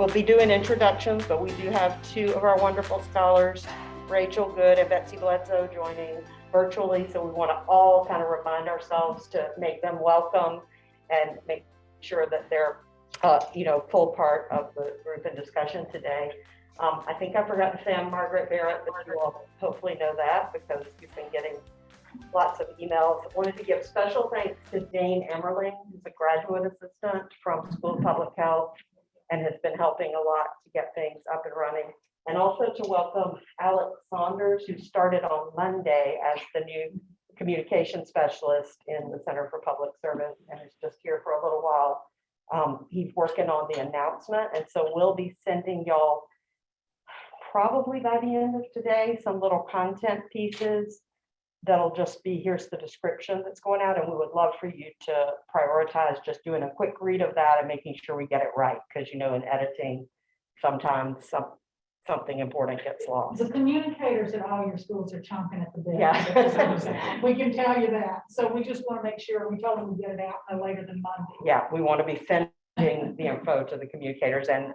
we'll be doing introductions, but we do have two of our wonderful scholars, Rachel Good and Betsy Bledsoe, joining virtually. So we want to all kind of remind ourselves to make them welcome and make sure that they're, full part of the group and discussion today. I think I forgot to say I'm Margaret Barrett, but you all hopefully know that because you've been getting lots of emails. I wanted to give special thanks to Dane Emmerling, who's a graduate assistant from School of Public Health and has been helping a lot to get things up and running. And also to welcome Alex Saunders, who started on Monday as the new communication specialist in the Center for Public Service and is just here for a little while. He's working on the announcement, and so we'll be sending y'all probably by the end of today some little content pieces that'll just be, here's the description that's going out, and we would love for you to prioritize just doing a quick read of that and making sure we get it right, because in editing sometimes something important gets lost. The communicators at all your schools are chomping at the bit. Yeah. We can tell you that. So we just want to make sure we told them to get it out no later than Monday. Yeah, we want to be sending the info to the communicators, and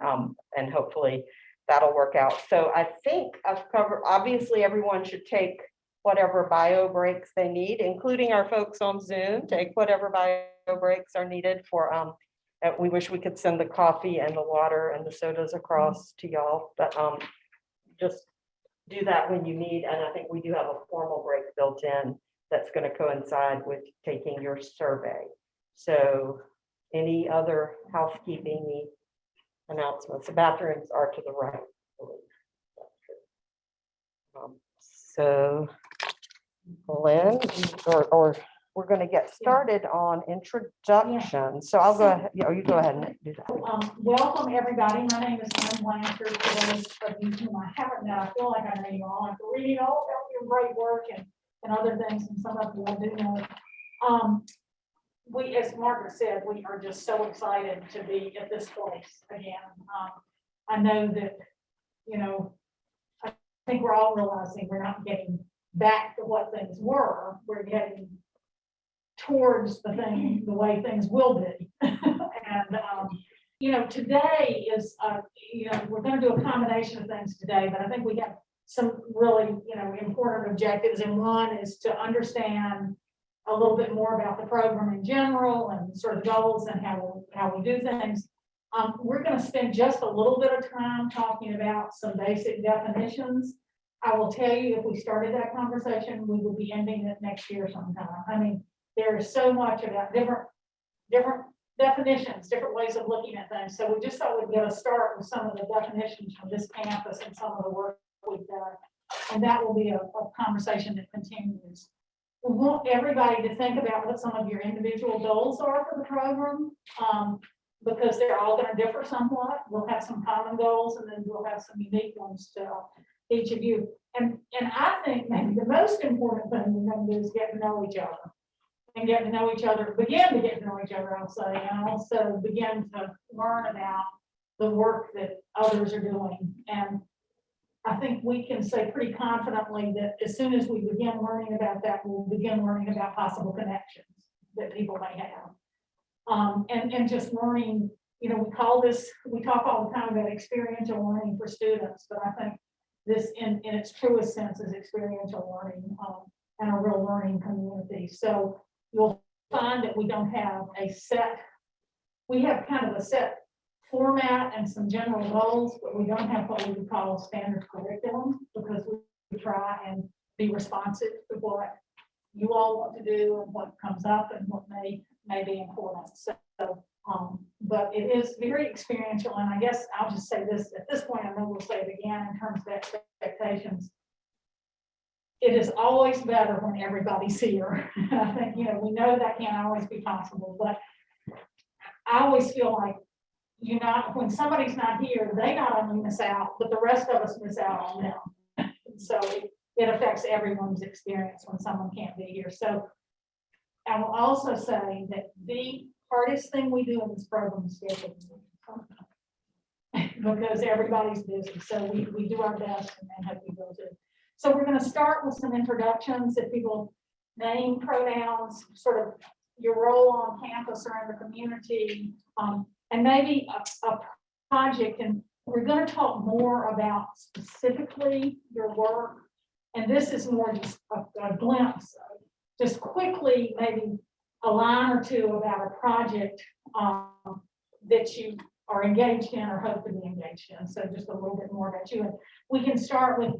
hopefully that'll work out. So I think I've covered, obviously everyone should take whatever bio breaks they need, including our folks on Zoom. Take whatever bio breaks are needed for, we wish we could send the coffee and the water and the sodas across to y'all, but just do that when you need. And I think we do have a formal break built in that's going to coincide with taking your survey. So any other housekeeping announcements? The bathrooms are to the right, I believe. So Lynn, or we're going to get started on introduction. So I'll go ahead. You go ahead and do that. Welcome everybody. My name is Lynn Blanchard. For those of you whom I haven't met, I feel like I know you all. I'm reading all about your great work and other things, and some of you I do know. We, as Margaret said, we are just so excited to be at this place again. I know that, I think we're all realizing we're not getting back to what things were. We're getting towards the way things will be. And, today is, we're going to do a combination of things today, but I think we have some really, important objectives. And one is to understand a little bit more about the program in general and sort of goals and how we do things. We're going to spend just a little bit of time talking about some basic definitions. I will tell you, if we started that conversation, we would be ending it next year sometime. I mean, there is so much about different definitions, different ways of looking at things. So we just thought we'd get a start with some of the definitions from this campus and some of the work we've done. And that will be a conversation that continues. We want everybody to think about what some of your individual goals are for the program, because they're all going to differ somewhat. We'll have some common goals, and then we'll have some unique ones to each of you. And I think maybe the most important thing we're going to do is get to know each other. And get to know each other, begin to get to know each other, I'll say, and also begin to learn about the work that others are doing. And I think we can say pretty confidently that as soon as we begin learning about that, we'll begin learning about possible connections that people may have. And just learning, we talk all the time about experiential learning for students, but I think this in its truest sense is experiential learning and a real learning community. So you'll find that we don't have we have kind of a set format and some general goals, but we don't have what we would call standard curriculum, because we try and be responsive to what you all want to do and what comes up and what may be important. So, but it is very experiential, and I guess I'll just say this at this point. I know we'll say it again in terms of expectations. It is always better when everybody's here. I think, we know that can't always be possible, but I always feel like, when somebody's not here, they not only miss out, but the rest of us miss out on them. So it affects everyone's experience when someone can't be here. So I will also say that the hardest thing we do in this program is schedule, because everybody's busy. So we do our best and hope you will too. So we're going to start with some introductions. If people name, pronouns, sort of your role on campus or in the community, and maybe a project, and we're gonna talk more about specifically your work. And this is more just a glimpse, just quickly, maybe a line or two about a project that you are engaged in or hope to be engaged in. So just a little bit more about you. And we can start with,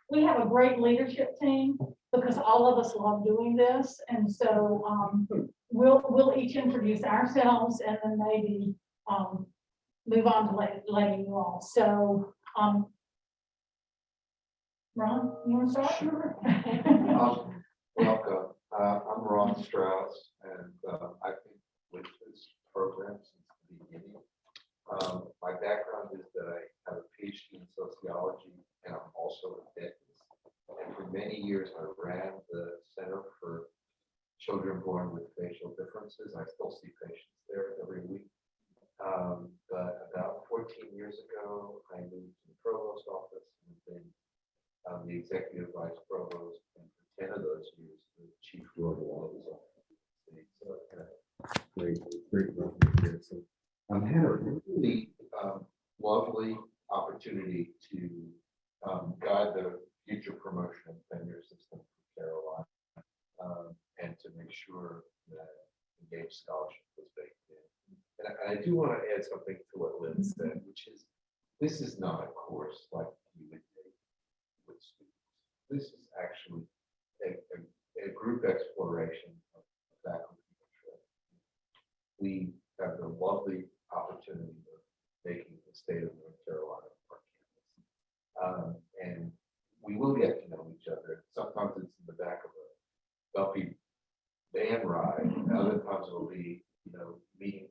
we have a great leadership team because all of us love doing this. And so we'll each introduce ourselves and then maybe move on to letting you all. So Ron, you want to start? Sure. Welcome. I'm Ron Strauss, and I've been with this program since the beginning. My background is that I have a PhD in sociology, and I'm also a dentist. And for many years, I ran the Center for Children Born with Facial Differences. I still see patients there every week. But about 14 years ago, I moved to the provost office and then the executive vice provost, and for 10 of those years, the chief rural officer. So I had a great run here. So I had a really lovely opportunity to guide the future promotion of tenure system for Carolina, and to make sure that engaged scholarship was baked in. And I do want to add something to what Lynn said, which is this is not a course like you would take with students. This is actually a group exploration of faculty interest. We have the lovely opportunity of making the state of North Carolina our campus. And we will get to know each other. Sometimes it's in the back of a bumpy van ride, and other times it'll be, meeting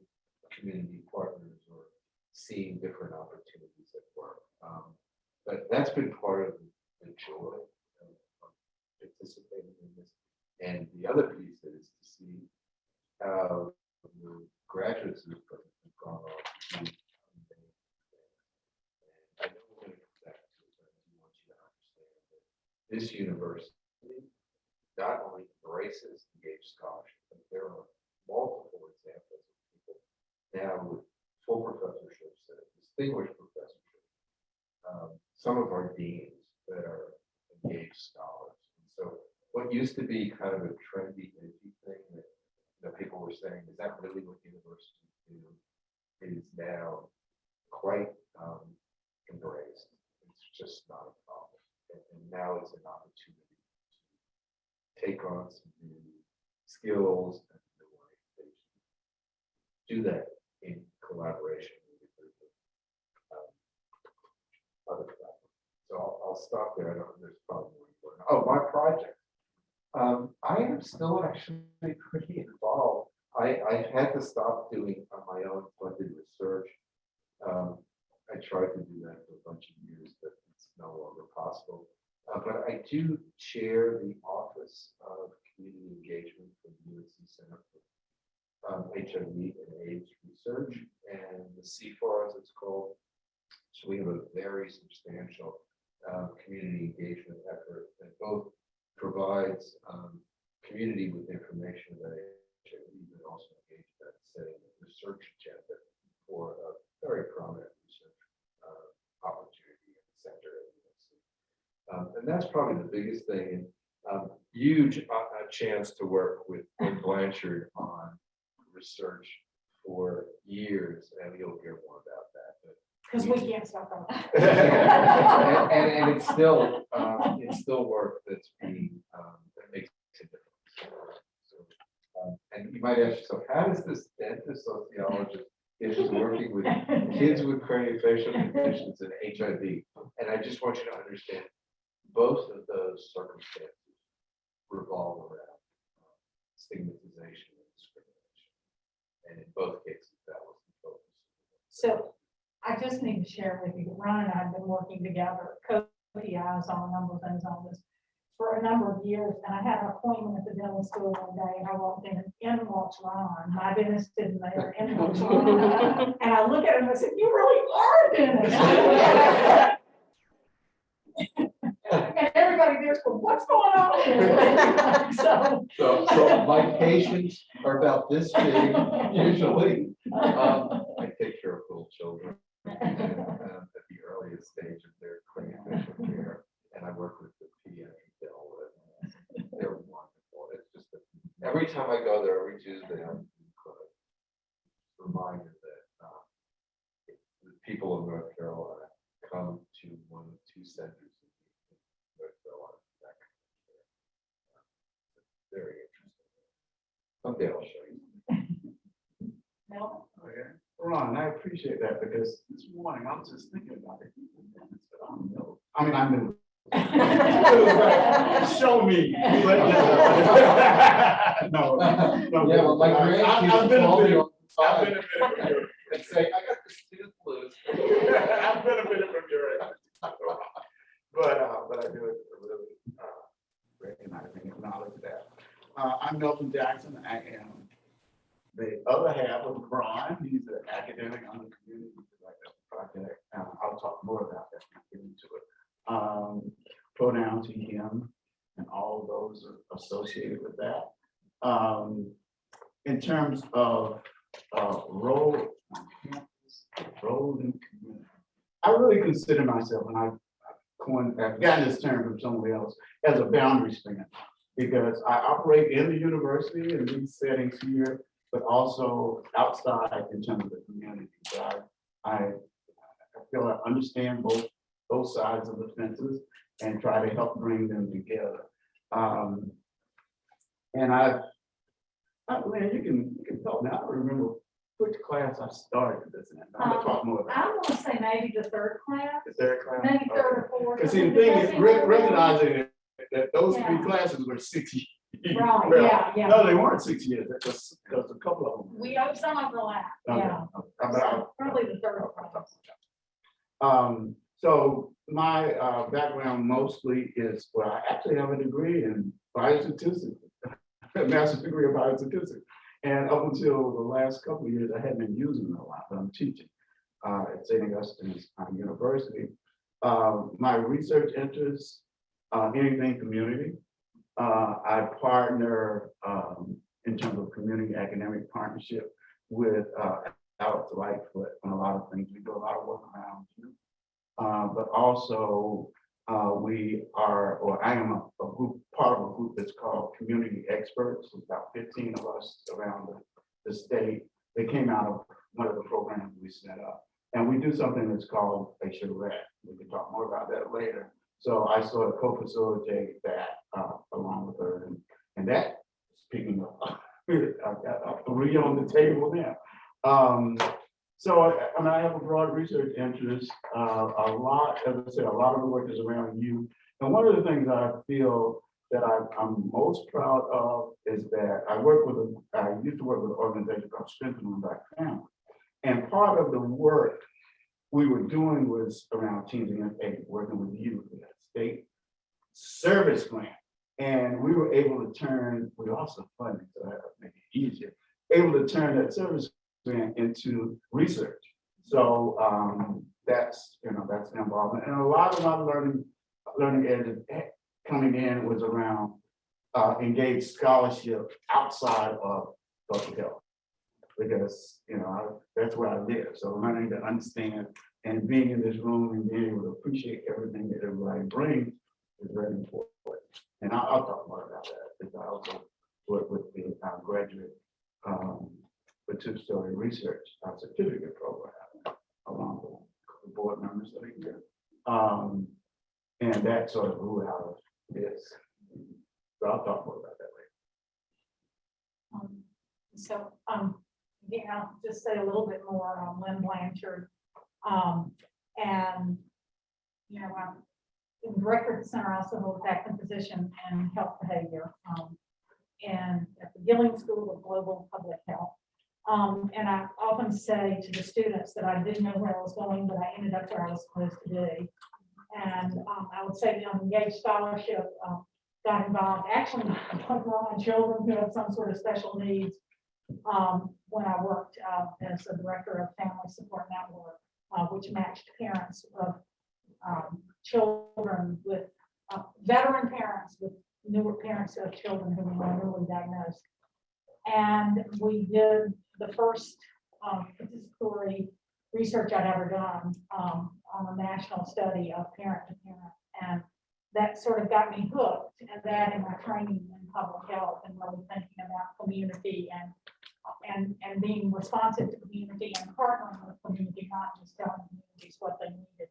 community partners or seeing different opportunities at work. But that's been part of the joy of participating in this. And the other piece is to see how the graduates of this program have gone on to do amazing things. And I know we're going to come back to it, but I do want you to understand that this university not only embraces engaged scholarship, but there are multiple examples of people now with full professorships and distinguished professorships. Some of our deans that are engaged scholars. And so what used to be kind of a trendy edgy thing that people were saying, is that really what universities do? Is now quite embraced. It's just not a problem. And now it's an opportunity to take on some new skills and new orientation. Do that in collaboration with a group of other platforms. So I'll stop there. I don't know, there's probably more important. Oh, my project. I am still actually pretty involved. I've had to stop doing on my own funded research. I tried to do that for a bunch of years, but it's no longer possible. But I do chair the Office of Community Engagement for the UNC Center for HIV and AIDS Research, and the CFAR, as it's called. So we have a very substantial community engagement effort that both provides community with information about HIV, but also engage that setting the research agenda for a very prominent research opportunity in the center of UNC. And that's probably the biggest thing. Huge chance to work with Lynn Blanchard on research for years, and you'll hear more about that. Because we can't stop on that. and it's still work that's being that makes a difference. So, and you might ask yourself, how does this dentist sociologist get into working with kids with craniofacial conditions and HIV? And I just want you to understand, both of those circumstances revolve around stigmatization and discrimination, and in both cases, that was the focus. So I just need to share with you, Ron and I have been working together, co-PIs on a number of things on this for a number of years. And I had an appointment at the dental school one day, and I walked in walks Ron. My dentist didn't there, in walks Ron. And I look at him and I said, "You really are a dentist." And everybody there's going, "What's going on here?" So my patients are about this big usually. I take care of little children. children at the earliest stage of their craniofacial care. And I work with the pediatric dental, and they're wonderful. It's just that every time I go there, every Tuesday, I'm reminded that the people of North Carolina come to one of the two centers in North Carolina. That kind of care. Very interesting. Someday I'll show you. No? Okay. Ron, I appreciate that because this morning I was just thinking about it. I mean, I knew. Show me. No, no. Yeah, well, my I've grandkids call me benefited all the time benefited from your. and say, I got this tooth loose. I've benefited from your. But I do it really recognize and acknowledge that. I'm Milton Jackson. I am the other half of Ron. He's an academic on the community project. I'll talk more about that when we get into it. Pronouns he, him, and all of those are associated with that. In terms of role on campus, role in the community, I really consider myself, and I've gotten this term from somebody else, as a boundary spanner, because I operate in the university in these settings here, but also outside in terms of the community. So I feel I understand both sides of the fences and try to help bring them together. And man, you can tell me, I don't remember which class I started this in. I'm gonna talk more I about want to say maybe the third class, the third class. maybe third or fourth. Because see, the thing is, recognizing that those three Yeah. classes were 6 years. Right, Well, yeah, yeah. No, they weren't 6 years, there's a couple of them. We have some overlap, yeah. So probably the third class. So my background mostly is, well, I actually have a degree in biostatistics, a master's degree in biostatistics. And up until the last couple of years, I hadn't been using it a lot, but I'm teaching at St. Augustine's University. My research interests, anything community. I partner in terms of community academic partnership with Alex Lightfoot on a lot of things. We do a lot of work around youth. But also we are, or I am a group, part of a group that's called Community Experts. There's about 15 of us around the state. They came out of one of the programs we set up. And we do something that's called Facial Red. We can talk more about that later. So I sort of co-facilitate that along with her. And that, speaking of, I've got 3 on the table now. So I mean, I have a broad research interest. A lot, as I said, a lot of the work is around youth. And one of the things I feel that I'm most proud of is that I used to work with an organization called Strengthening Black Families. And part of the work we were doing was around teens and young adults, working with youth with that state service plan. And we were able to turn, we also funded, so that would make it easier, able to turn that service plan into research. So that's involvement. And a lot of my learning edges coming in was around engaged scholarship outside of public health. Because that's where I live. So learning to understand and being in this room and being able to appreciate everything that everybody brings is very important. And I'll talk more about that because I also work with the graduate for two-story research certificate program along with the board members that are here. And that sort of grew out of this. So I'll talk more about that later. Yeah, I'll just say a little bit more on Lynn Blanchard. And, I'm in director of the center, also hold a acting position in health behavior and at the Gilling School of Global Public Health. And I often say to the students that I didn't know where I was going, but I ended up where I was supposed to be. And I would say the Engaged Scholarship got involved actually with children who had some sort of special needs. When I worked as the director of Family Support Network, which matched parents of children with veteran parents with newer parents of children who were newly diagnosed. And we did the first participatory research I'd ever done, on a national study of parent to parent. And that sort of got me hooked, and that in my training in public health and really thinking about community and being responsive to community and partnering with community, not just telling communities what they needed.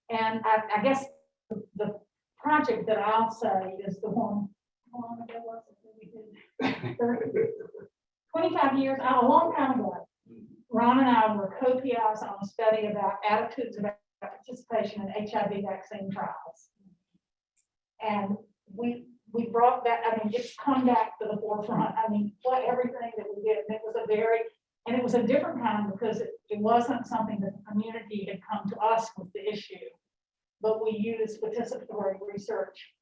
And I guess the project that I'll say is the one, how long ago was it that we did? 25 years, a long time ago, Ron and I were co-PIs on a study about attitudes about participation in HIV vaccine trials. And we brought that, I mean, it's come back to the forefront. I mean, what everything that we did, and it was a different kind because it wasn't something that the community had come to us with the issue, but we used participatory research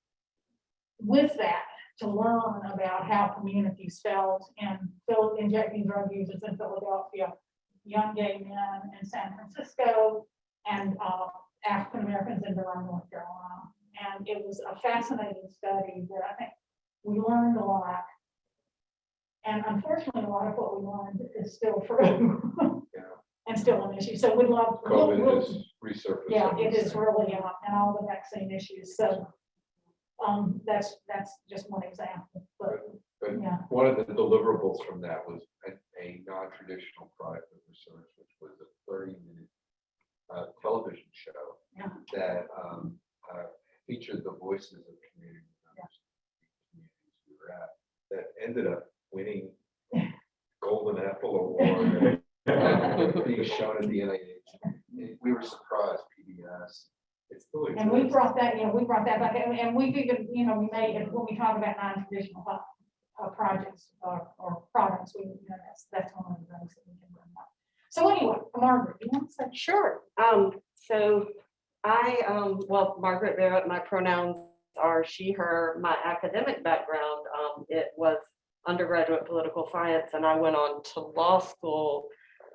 with that to learn about how communities felt and injecting drug users in Philadelphia, young gay men in San Francisco, and African Americans in Durham, North Carolina. And it was a fascinating study that I think we learned a lot. And unfortunately, a lot of what we learned is still true and still an issue. So we'd love. COVID is resurfacing. Yeah, it is really, and all the vaccine issues. So that's just one example. But yeah. One of the deliverables from that was a non-traditional product of research, which was a 30-minute television show that featured the voices of community members, communities we were at, that ended up winning Golden Apple Award and being shown at the NIH. We were surprised, PBS. It still exists. And we brought that, we brought that back, and we've even, we made it when we talk about non-traditional projects or products. That's one of the things that we can bring up. So anyway, Margaret, you want to say? Sure. So well, Margaret Barrett, my pronouns are she, her. My academic background, it was undergraduate political science, and I went on to law school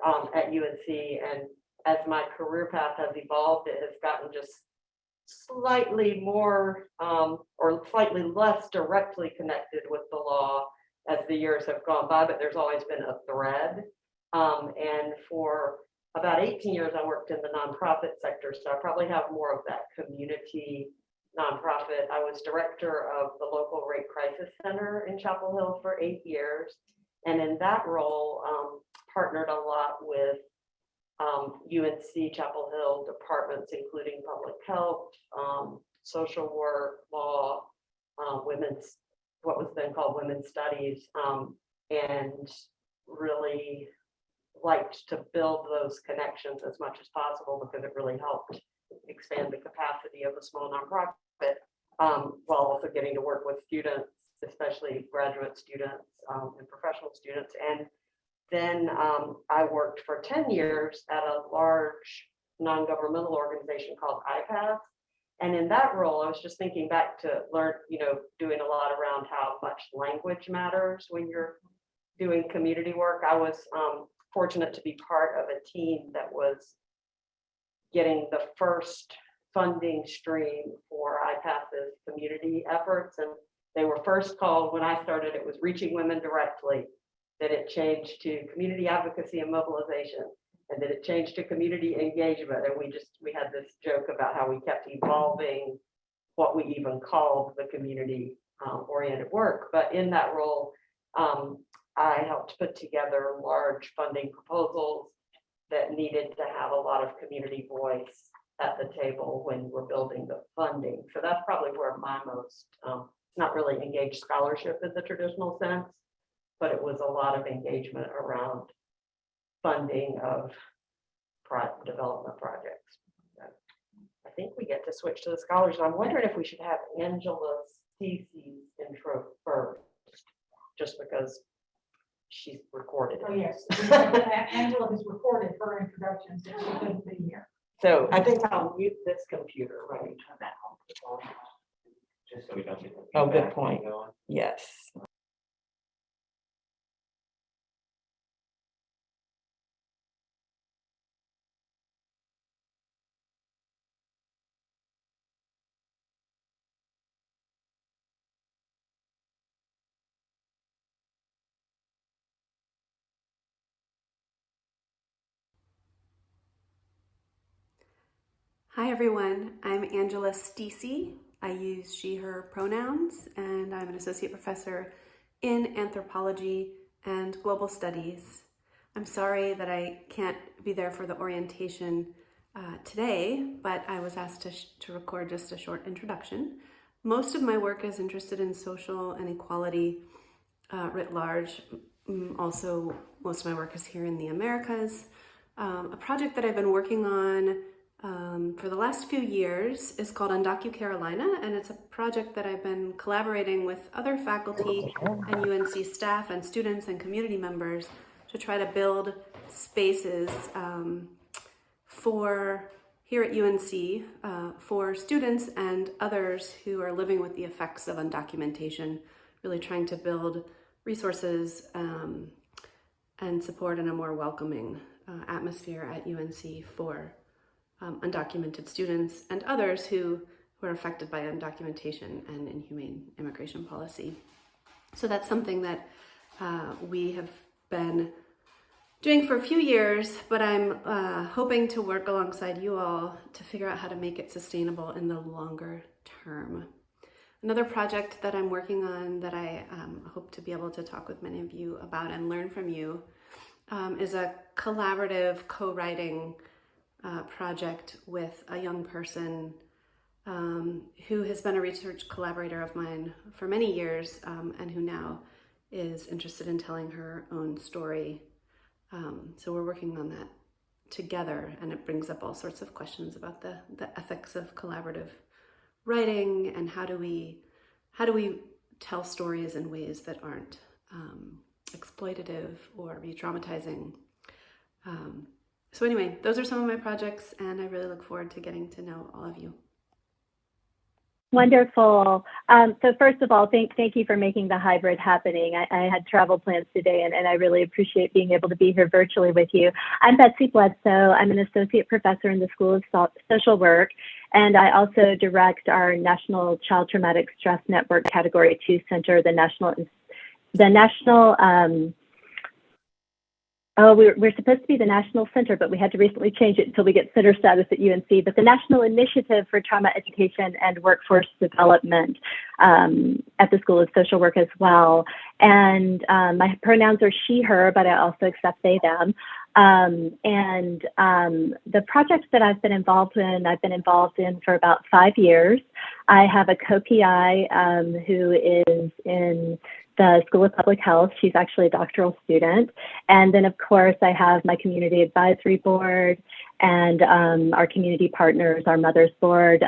at UNC. And as my career path has evolved, it has gotten just slightly more or slightly less directly connected with the law as the years have gone by, but there's always been a thread. And for about 18 years, I worked in the nonprofit sector, so I probably have more of that community nonprofit. I was director of the local rape crisis center in Chapel Hill for 8 years. And in that role, partnered a lot with UNC Chapel Hill departments, including public health, social work, law, women's, what was then called women's studies, and really liked to build those connections as much as possible because it really helped expand the capacity of a small nonprofit, while also getting to work with students, especially graduate students and professional students. And then I worked for 10 years at a large non-governmental organization called IPATH. And in that role, I was just thinking back to learn, doing a lot around how much language matters when you're doing community work. I was fortunate to be part of a team that was getting the first funding stream for IPATH's community efforts. And they were first called, when I started, it was Reaching Women Directly. Then it changed to Community Advocacy and Mobilization. And then it changed to Community Engagement. And we had this joke about how we kept evolving what we even called the community oriented work. But in that role, I helped put together large funding proposals that needed to have a lot of community voice at the table when we're building the funding. So that's probably where my most, not really engaged scholarship in the traditional sense, but it was a lot of engagement around funding of product development projects. I think we get to switch to the scholars. I'm wondering if we should have Angela's thesis intro first, just because she's recorded it. Oh, yes. Angela has recorded her introduction since she couldn't be here. So I think I'll mute this computer, right? Just so we don't get the Oh, good feedback point. going. Yes. Hi everyone, I'm Angela Stacey. I use she, her pronouns, and I'm an associate professor in anthropology and global studies. I'm sorry that I can't be there for the orientation today, but I was asked to record just a short introduction. Most of my work is interested in social inequality writ large. Also, most of my work is here in the Americas. A project that I've been working on for the last few years is called Undocu Carolina, and it's a project that I've been collaborating with other faculty and UNC staff and students and community members to try to build spaces for here at UNC for students and others who are living with the effects of undocumentation, really trying to build resources and support in a more welcoming atmosphere at UNC for undocumented students and others who are affected by undocumentation and inhumane immigration policy. So that's something that we have been doing for a few years, but I'm hoping to work alongside you all to figure out how to make it sustainable in the longer term. Another project that I'm working on that I hope to be able to talk with many of you about and learn from you is a collaborative co-writing project with a young person who has been a research collaborator of mine for many years and who now is interested in telling her own story. So we're working on that together, and it brings up all sorts of questions about the ethics of collaborative writing and how do we tell stories in ways that aren't exploitative or re-traumatizing. So anyway, those are some of my projects, and I really look forward to getting to know all of you. Wonderful. So first of all, thank you for making the hybrid happening. I had travel plans today, and I really appreciate being able to be here virtually with you. I'm Betsy Bledsoe. I'm an associate professor in the School of Social Work, and I also direct our National Child Traumatic Stress Network Category 2 Center, we're supposed to be the National Center, but we had to recently change it until we get center status at UNC, but the National Initiative for Trauma Education and Workforce Development at the School of Social Work as well. And my pronouns are she, her, but I also accept they, them. The projects that I've been involved in for about 5 years. I have a co-PI who is in the School of Public Health. She's actually a doctoral student. And then, of course, I have my community advisory board and our community partners, our Mothers Board.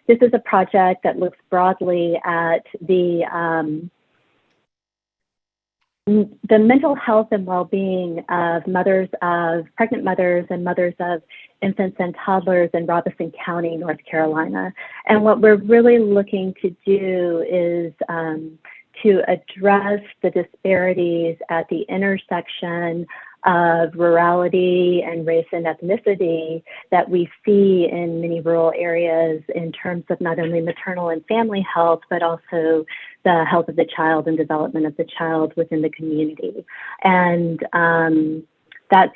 This is a project that looks broadly at the mental health and well-being of pregnant mothers and mothers of infants and toddlers in Robeson County, North Carolina. And what we're really looking to do is to address the disparities at the intersection of rurality and race and ethnicity that we see in many rural areas in terms of not only maternal and family health, but also the health of the child and development of the child within the community. And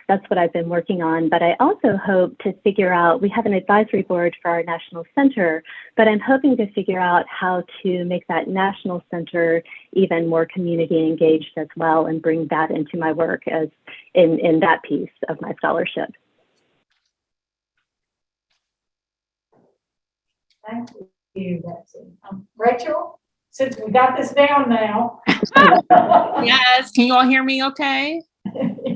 that's what I've been working on. But I also hope to figure out, we have an advisory board for our national center, but I'm hoping to figure out how to make that national center even more community engaged as well and bring that into my work as in that piece of my scholarship. Thank you, Betsy. Rachel, since we got this down now. Yes, can you all hear me okay?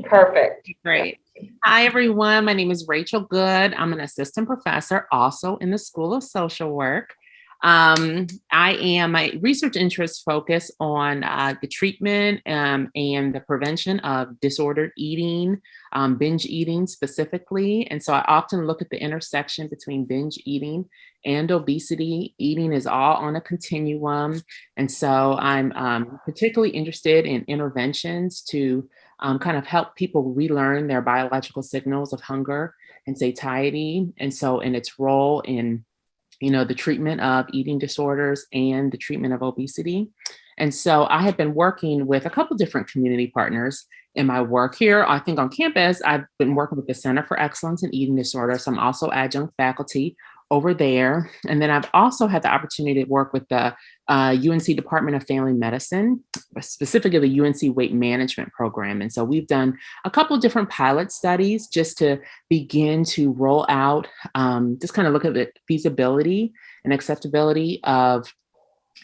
Perfect. Great. Hi, everyone. My name is Rachel Good. I'm an assistant professor also in the School of Social Work. My research interests focus on the treatment and the prevention of disordered eating, binge eating specifically. And so I often look at the intersection between binge eating and obesity. Eating is all on a continuum. And so I'm particularly interested in interventions to kind of help people relearn their biological signals of hunger and satiety. And so in its role in the treatment of eating disorders and the treatment of obesity. And so I have been working with a couple different community partners in my work here. I think on campus, I've been working with the Center for Excellence in Eating Disorders. I'm also adjunct faculty over there. And then I've also had the opportunity to work with the UNC Department of Family Medicine, specifically the UNC Weight Management Program. And so we've done a couple of different pilot studies just to begin to roll out, just kind of look at the feasibility and acceptability of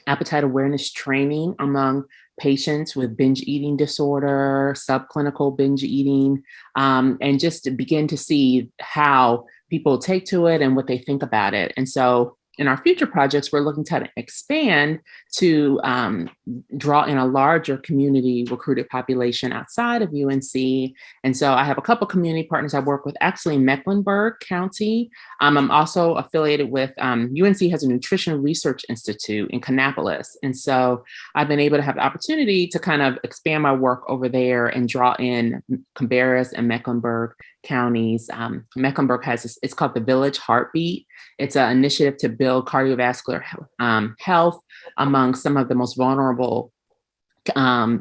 appetite awareness training among patients with binge eating disorder, subclinical binge eating, and just to begin to see how people take to it and what they think about it. And so in our future projects, we're looking to expand to draw in a larger community recruited population outside of UNC. And so I have a couple community partners I work with actually in Mecklenburg County. I'm also affiliated with UNC has a Nutrition Research Institute in Kannapolis. And so I've been able to have the opportunity to kind of expand my work over there and draw in Cabarrus and Mecklenburg counties. Mecklenburg has, it's called the Village Heartbeat. It's an initiative to build cardiovascular health among some of the most vulnerable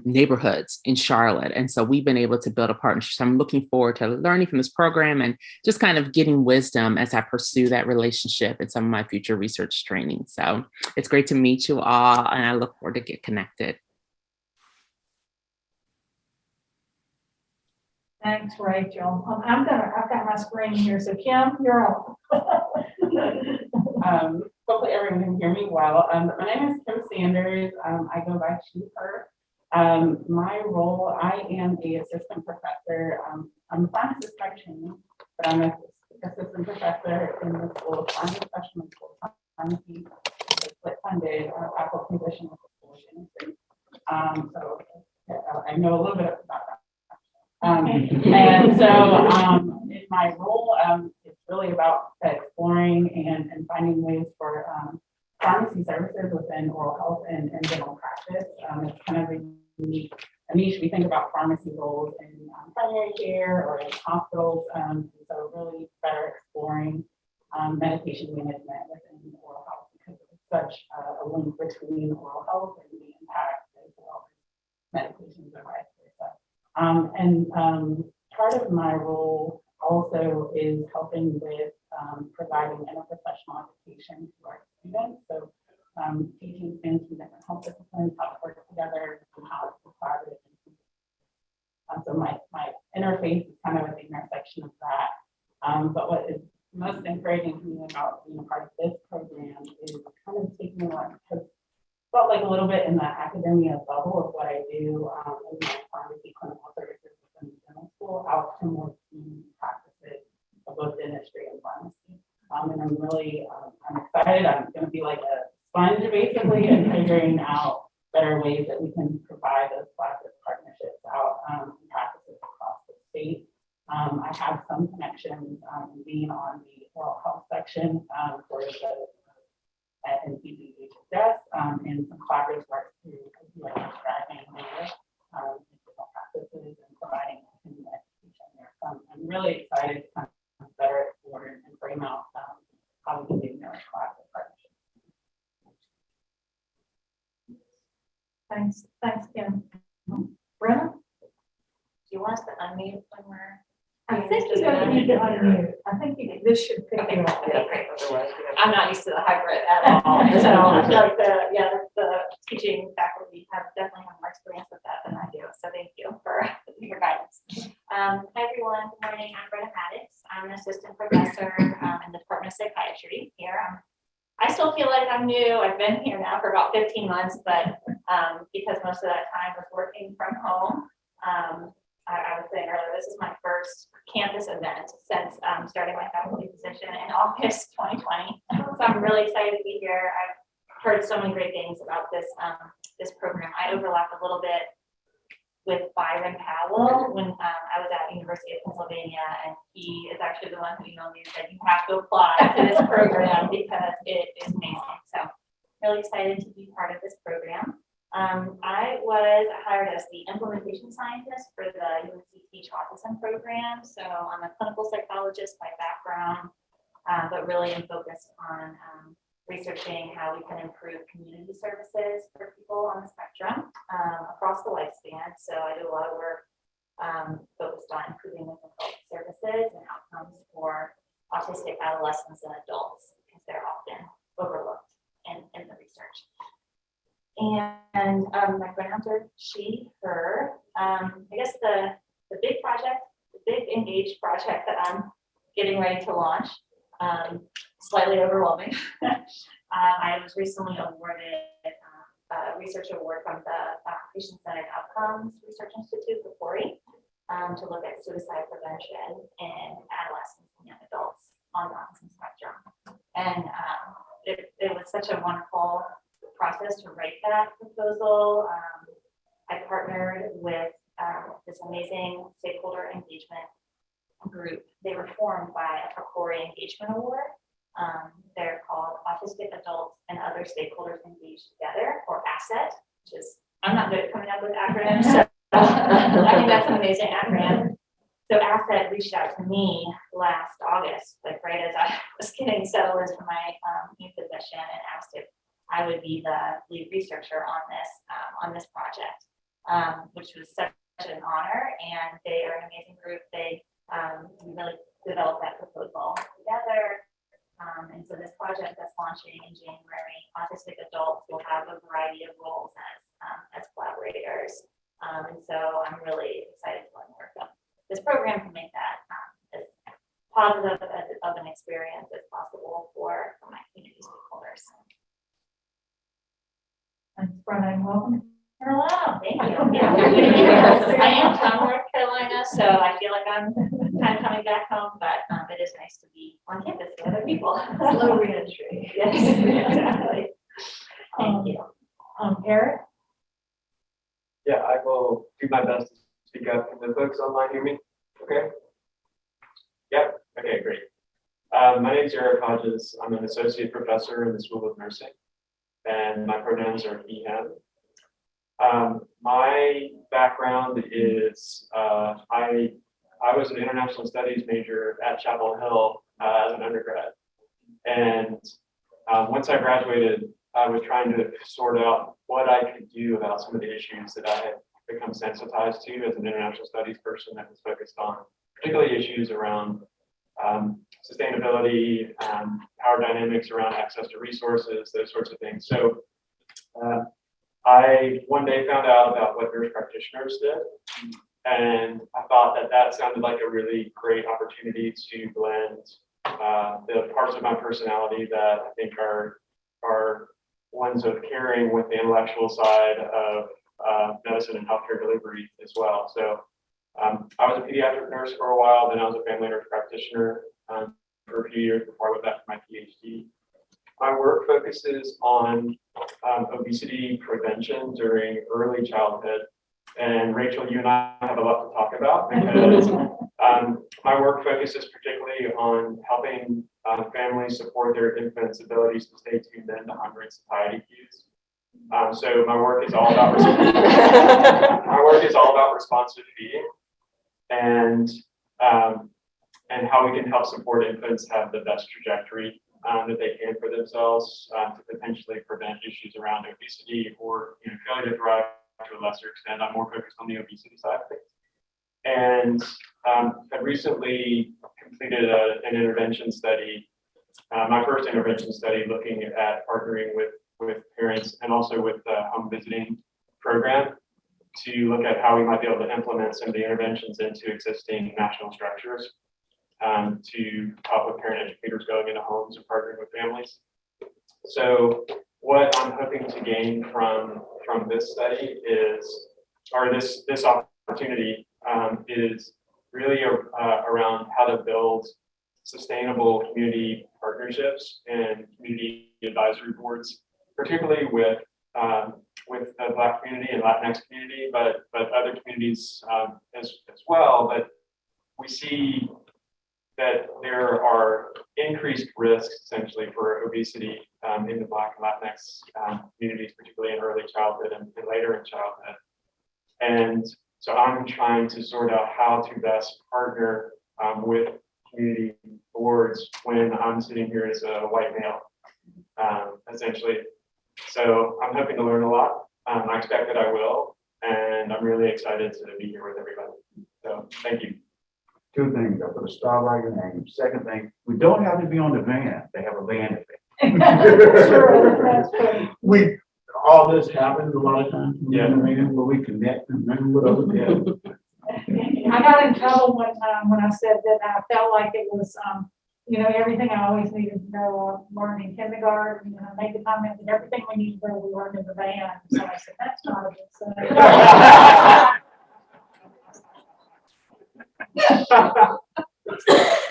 neighborhoods in Charlotte. And so we've been able to build a partnership. So I'm looking forward to learning from this program and just kind of getting wisdom as I pursue that relationship in some of my future research training. So it's great to meet you all, and I look forward to get connected. Thanks, Rachel. I've got my screen here, so Kim, you're up. Hopefully everyone can hear me well. My name is Kim Sanders. I go by she, her. My role, I am the assistant professor. I'm a pharmacist by training, but I'm an assistant professor in the School of Pharmacy, Specialty School of Pharmacy, split funded faculty position with the school industry. So I know a little bit about that. And so in my role, it's really about exploring and finding ways for pharmacy services within oral health and dental practice. It's kind of a niche. We think about pharmacy roles in primary care or in hospitals. So really better exploring medication management within oral health because it's such a link between oral health and the impact as well as medications and vice versa. Part of my role also is helping with providing interprofessional education to our students. So teaching students from different health disciplines how to work together and how to collaborate. So my interface is kind of at the intersection of that. But what is most encouraging to me about being a part of this program is kind of taking what has felt like a little bit in the academia bubble of what I do in my pharmacy clinical services within the dental school out to more community practices of both dentistry and pharmacy. And I'm really, I'm excited. I'm going to be like a sponge basically and figuring out better ways that we can provide those collaborative partnerships out in practices across the state. I have some connections being on the oral health section for the at NCBHS and some collaborative work through driving there different practices and providing continuing education there. So I'm really excited to kind of better explore and frame out how we can do more collaborative partnerships. Thanks, Kim. Brenna? Do you want us to unmute when we're? I think you don't need to unmute. I think this should pick you up. Okay, great. I'm not used to the hybrid at all. So I feel like the teaching faculty definitely have more experience with that than I do. So thank you for your guidance. Hi everyone, good morning. I'm Brenna Maddox. I'm an assistant professor in the Department of Psychiatry here. I still feel like I'm new. I've been here now for about 15 months, but because most of that time was working from home, I was saying earlier, this is my first campus event since starting my faculty position in August 2020. So I'm really excited to be here. I've heard so many great things about this this program. I overlapped a little bit with Byron Powell when I was at University of Pennsylvania, and he is actually the one who emailed me and said, you have to apply to this program because it is amazing. So really excited to be part of this program. I was hired as the implementation scientist for the UNC Teach Autism program. So I'm a clinical psychologist by background, but really am focused on researching how we can improve community services for people on the spectrum across the lifespan. So I do a lot of work focused on improving mental health services and outcomes for autistic adolescents and adults. they're often overlooked in the research. And my pronouns are she, her. I guess the big project, the big engaged project that I'm getting ready to launch, slightly overwhelming. I was recently awarded a research award from the Patient-Centered Outcomes Research Institute, the VIII, to look at suicide prevention in adolescents and young adults on the autism spectrum. And it was such a wonderful process to write that proposal. I partnered with this amazing stakeholder engagement group. They were formed by a PCORI Engagement Award. They're called Autistic Adults and Other Stakeholders Engaged Together, or ASSET, which is, I'm not good at coming up with acronyms, so I think that's an amazing acronym. So ASSET reached out to me last August, like right as I was getting settled into my new position, and asked if I would be the lead researcher on this project, which was such an honor. And they are an amazing group. They really developed that proposal together. And so this project that's launching in January, autistic adults will have a variety of roles as collaborators. And so I'm really excited to learn more about this program to make that as positive of an experience as possible for my community stakeholders. Thanks, Brenna, and welcome. Hello, thank you. Yeah. I am from North Carolina, so I feel like I'm kind of coming back home, but it is nice to be on campus with other people. Slow reentry. Yes, exactly. Thank you. Eric? Yeah, I will do my best to speak up. Can the folks online hear me? Okay. Yep. Okay, great. My name is Eric Hodges. I'm an associate professor in the School of Nursing, and my pronouns are he, him. My background is I was an international studies major at Chapel Hill as an undergrad, and once I graduated, I was trying to sort out what I could do about some of the issues that I had become sensitized to as an international studies person that was focused on particularly issues around sustainability, power dynamics around access to resources, those sorts of things. So I one day found out about what nurse practitioners did, and I thought that sounded like a really great opportunity to blend the parts of my personality that I think are ones of caring with the intellectual side of medicine and healthcare delivery as well. So I was a pediatric nurse for a while, then I was a family nurse practitioner for a few years before I went back to my PhD. My work focuses on obesity prevention during early childhood. And Rachel, you and I have a lot to talk about because my work focuses particularly on helping families support their infants' abilities to stay tuned in to hunger and satiety cues. So my work is all about responsive feeding and how we can help support infants have the best trajectory that they can for themselves to potentially prevent issues around obesity or failure to thrive to a lesser extent. I'm more focused on the obesity side of things. And I recently completed an intervention study, my first intervention study looking at partnering with parents and also with the home visiting program to look at how we might be able to implement some of the interventions into existing national structures to help with parent educators going into homes and partnering with families. So what I'm hoping to gain from this study is, or this opportunity is really around how to build sustainable community partnerships and community advisory boards, particularly with the Black community and Latinx community, but other communities as well. But we see that there are increased risks essentially for obesity in the Black and Latinx communities, particularly in early childhood and later in childhood. And so I'm trying to sort out how to best partner with community boards when I'm sitting here as a white male, essentially. So I'm hoping to learn a lot. I expect that I will, and I'm really excited to be here with everybody. So thank you. Two things, I put a star by your name. Second thing, we don't have to be on the van, they have a van effect. Sure, that's true. We, all this happens a lot of times, yeah, where we connect and remember what other people. I got in trouble one time when I said that I felt like it was, you know, everything I always needed to know, learn in kindergarten, and I made the comment that everything we need to know, we learned in the van. So I said, that's not a good sign.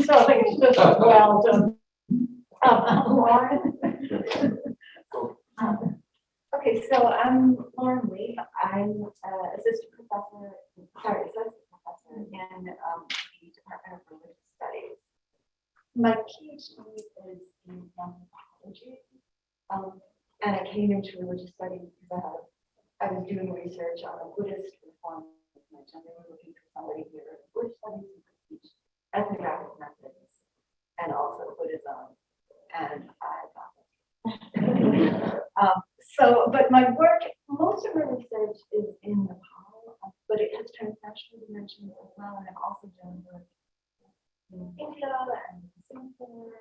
So I think it's just as well to, Lauren? Okay, so I'm Lauren Lee. I'm assistant professor in the Department of Religious Studies. My PhD is in anthropology, and I came into religious studies because I was doing research on a Buddhist reform movement, and they were looking for somebody here in Buddhist studies who could teach ethnographic methods and also Buddhism, and I got it. But my work, most of my research is in Nepal, but it has transnational dimensions as well, and I've also done work in India and Singapore.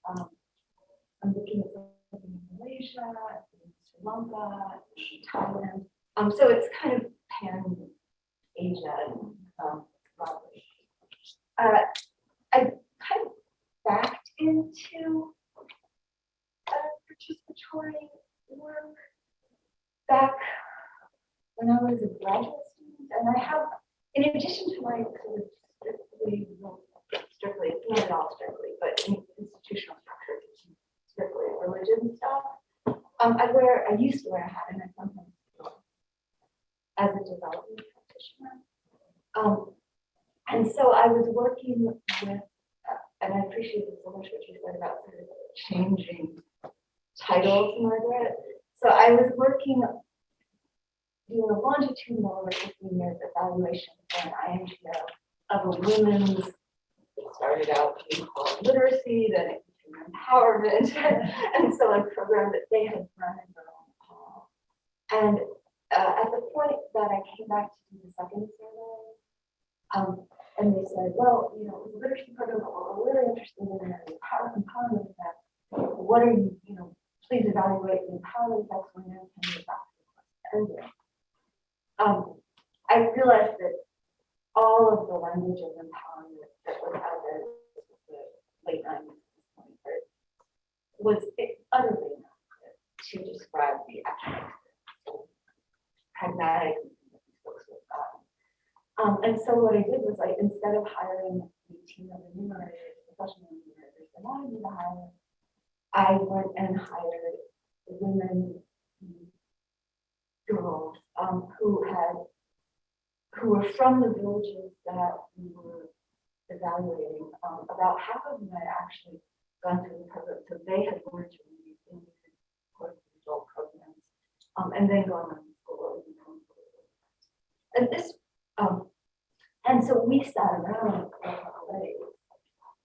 I'm looking at something in Malaysia, in Sri Lanka, Thailand. So it's kind of pan-Asia and broadly. I kind of backed into participatory work back when I was a graduate student, and I have, in addition to my sort of strictly, it's not at all strictly, but in institutional structures, it's strictly religion stuff. I used to wear a hat, and I sometimes do as a development practitioner. And so I was working with, and I appreciate so much what you said about sort of changing titles, Margaret. So I was working, doing a longitudinal over 15 years evaluation for an INGO of a women's, it started out being called literacy, then it became empowerment, and so a program that they had run in their own Nepal. And at the point that I came back to do the second survey, and they said, well, you know, it was a literacy program, but what we're really interested in is the empowerment effect. What are you, you know, please evaluate the empowerment effects when you're coming back to the course. I realized that all of the language of empowerment that was out there in the late 90s was utterly inadequate to describe the actual pragmatic that these folks would have gotten. And so what I did was, instead of hiring a team of enumerators, professional enumerators that wanted me to hire, I went and hired women, girls, who were from the villages that we were evaluating. About half of them had actually gone through the program, so they had learned to read in the adult programs, and then gone on to school. And this, and so we sat around for a couple days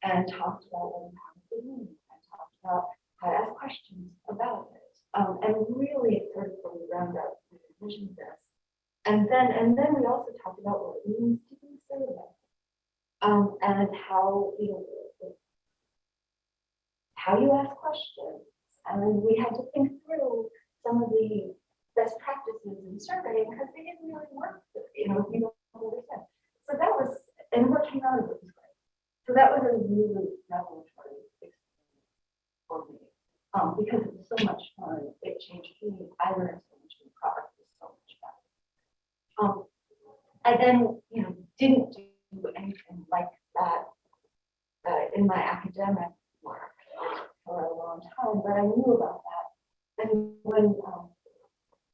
and talked about what empowerment is, and talked about how to ask questions about it, and really sort of from the ground up we envisioned this. And then we also talked about what it means to be survey, and how, you know, how you ask questions. And we had to think through some of the best practices in surveying because they didn't really work, you know, if you don't understand. So that was, and what came out of it was great. So that was a really revelatory experience for me, because it was so much fun. It changed me. I learned so much. The product was so much better. And then, you know, didn't do anything like that in my academic work for a long time, but I knew about that. And when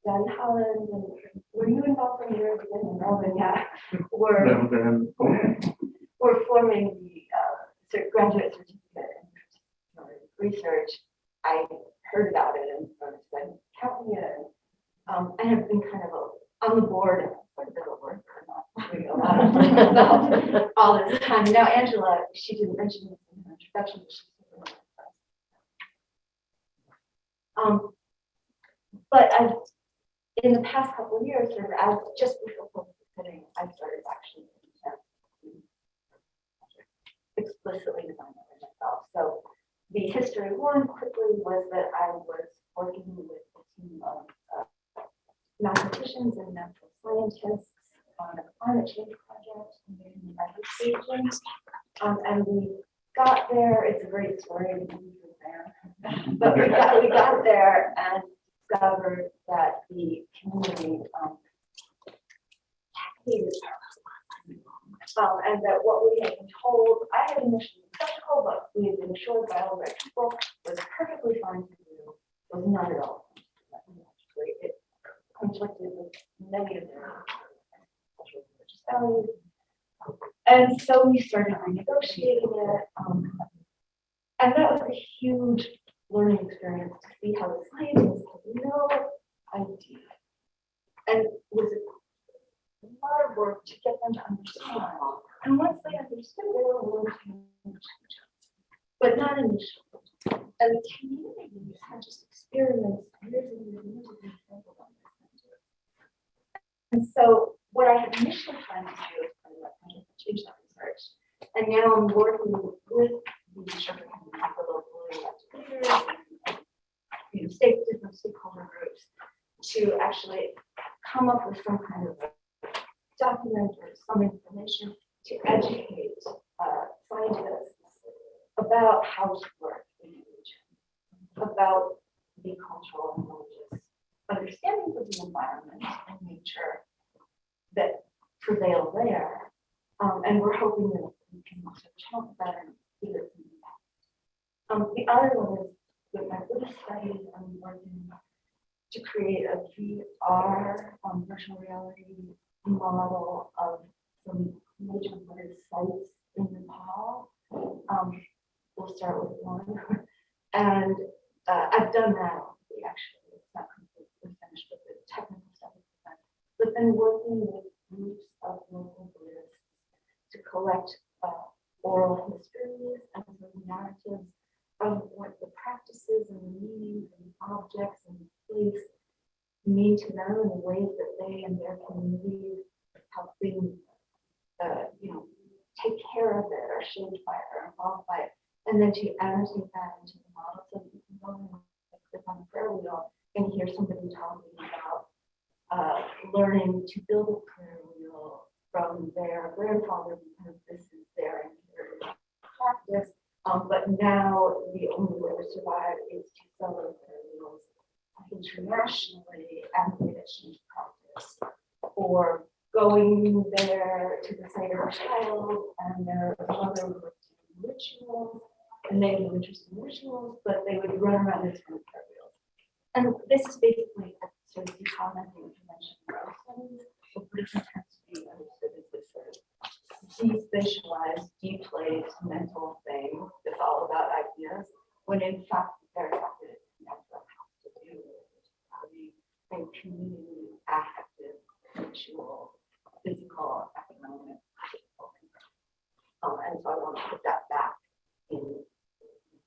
Dan Holland and were you involved from the very beginning? Robin, yeah, were forming the graduate certificate in research. I heard about it and sort of said, count me in. I have been kind of on the board, quite a bit of work, not doing a lot of work about all this time. Now, Angela, she didn't mention this in her introduction, but she's but in the past couple of years, or just before COVID, I started actually Story one quickly was that I was working with a team of mathematicians and natural scientists on a climate change project in the United States. And we got there, it's a great story, because we were there. But we got there and discovered that the community hated and that what we had been told, I had initially been skeptical, but we had been assured by all the right people was perfectly fine to do, was not at all. It conflicted with many of their cultural religious values. And so we started renegotiating it. And that was a huge learning experience to see how the scientists had no idea. And it was a lot of work to get them to understand. And once they understood, they were willing to change, but not initially. And the community had just experienced years and years and years of being sampled on this. And so what I had initially planned to do is kind of change that research. And now I'm working with the sugar community, the local elected leaders, and, different stakeholder groups to actually come up with some kind of document or some information to educate scientists about how to work in the region, about the cultural and religious understandings of the environment and nature that prevail there. And we're hoping that we can also channel that and give it some impact. The other one is with my Buddhist studies, I'm working to create a VR virtual reality model of some major Buddhist sites in Nepal. We'll start with one. And I've done that already, actually. It's not completely finished with the technical stuff. But then working with groups of local Buddhists to collect oral histories and narratives of what the practices and the meanings and objects and place mean to them in the ways that they and their communities have been, take care of it or shaped by it or involved by it. And then to annotate that into the model so that you can go and click on the prayer wheel and hear somebody talking about learning to build a prayer wheel from their grandfather because this is their inherited practice. But now the only way to survive is to sell those prayer wheels internationally as an exchange practice, or going there to the site of a child and their mother would do rituals, and they do interesting rituals, but they would run around this with prayer wheels. And this is basically a sort of decommenting intervention in our studies. So Buddhism tends to be understood as this sort of despecialized, deplaced mental thing that's all about ideas, when in fact they're talking about how to do spirituality and community, affective, ritual, physical, economic, and so I want to put that back in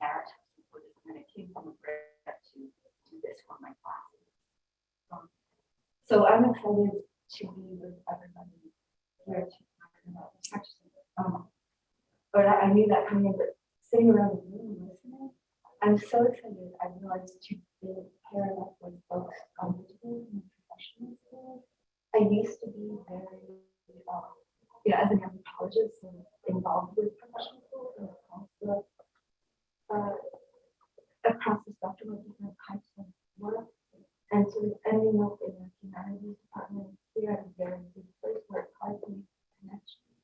narratives of Buddhism, and it came from a prayer to do this for my classes. So I'm excited to be with everybody here to talk about this practice. But I knew that coming in, but sitting around the room and listening, I'm so excited. I realized to be paired up with folks digitally and professionally. I used to be very, as an anthropologist and involved with professional schools and across the spectrum of different types of work. And sort of ending up in the humanities department here at a very big place where it's hard to make connections.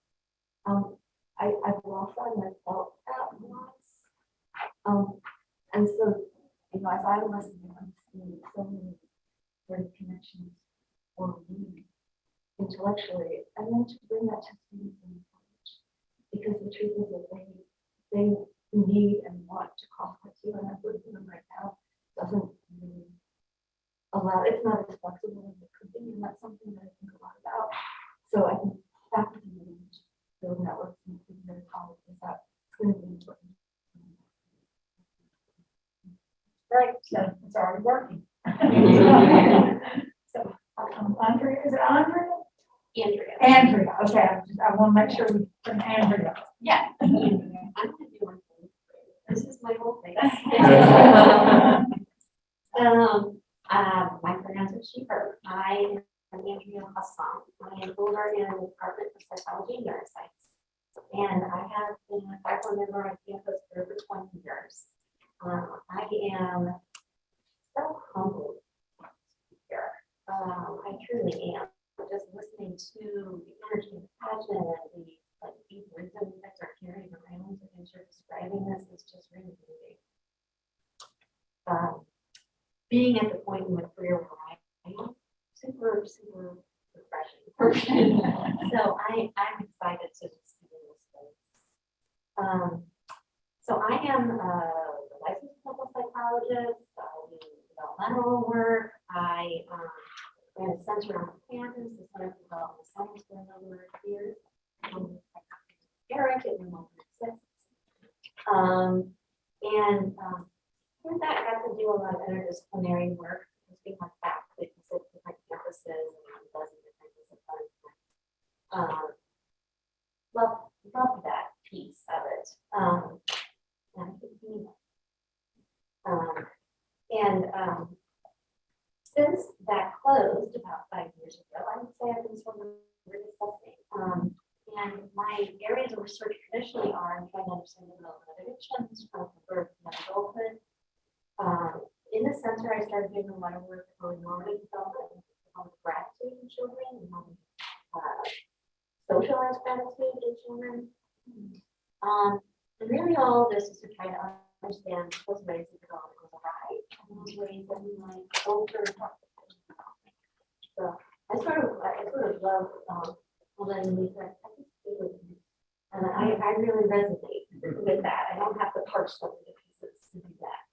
I've lost that and I felt that loss. And so, as I listen, I'm seeing so many sort of connections for me intellectually, and then to bring that to students in college. Because the truth is that they need and want to cross that too, and I believe them right now doesn't really allow, it's not as flexible as it could be, and that's something that I think a lot about. So I think faculty need to build networks and figure out is that going to be important. Right, so it's already working. So, Andrea, is it Andrea? Andrea, okay, I want to make sure we put Andrea. Yeah. I'm gonna do one thing. This is my whole thing. Yes. My pronouns are she, her. I am Andrea Hassan. I am over in the Department of Psychology and Neuroscience. And I have been a faculty member on campus for over 20 years. I am so humbled here. I truly am. Just listening to the energy and passion and the deep wisdom that are carrying around and you're describing this is just really moving. Being at the point in my career where I am, super refreshing for me. So I'm excited to just be in this space. So I am a licensed clinical psychologist. I do developmental work. I ran a center on campus, the Center for Development Science for a number of years. Eric, it no longer exists. With that, I got to do a lot of interdisciplinary work. We have faculty at different campuses and a dozen different disciplines. Love that piece of it. And I keep doing it. Since that closed about 5 years ago, I would say I've been sort of reassessing. And my areas of research traditionally are in trying to understand the development of addictions from birth and adulthood. In the center, I started doing a lot of work on normative development, on gratitude in children, and on socialized gratitude in children. And really all of this is to try to understand those ways that development goes awry, and those ways that we might alter. So I sort of love when we said, and I really resonate with that. I don't have to parse them into pieces to do that.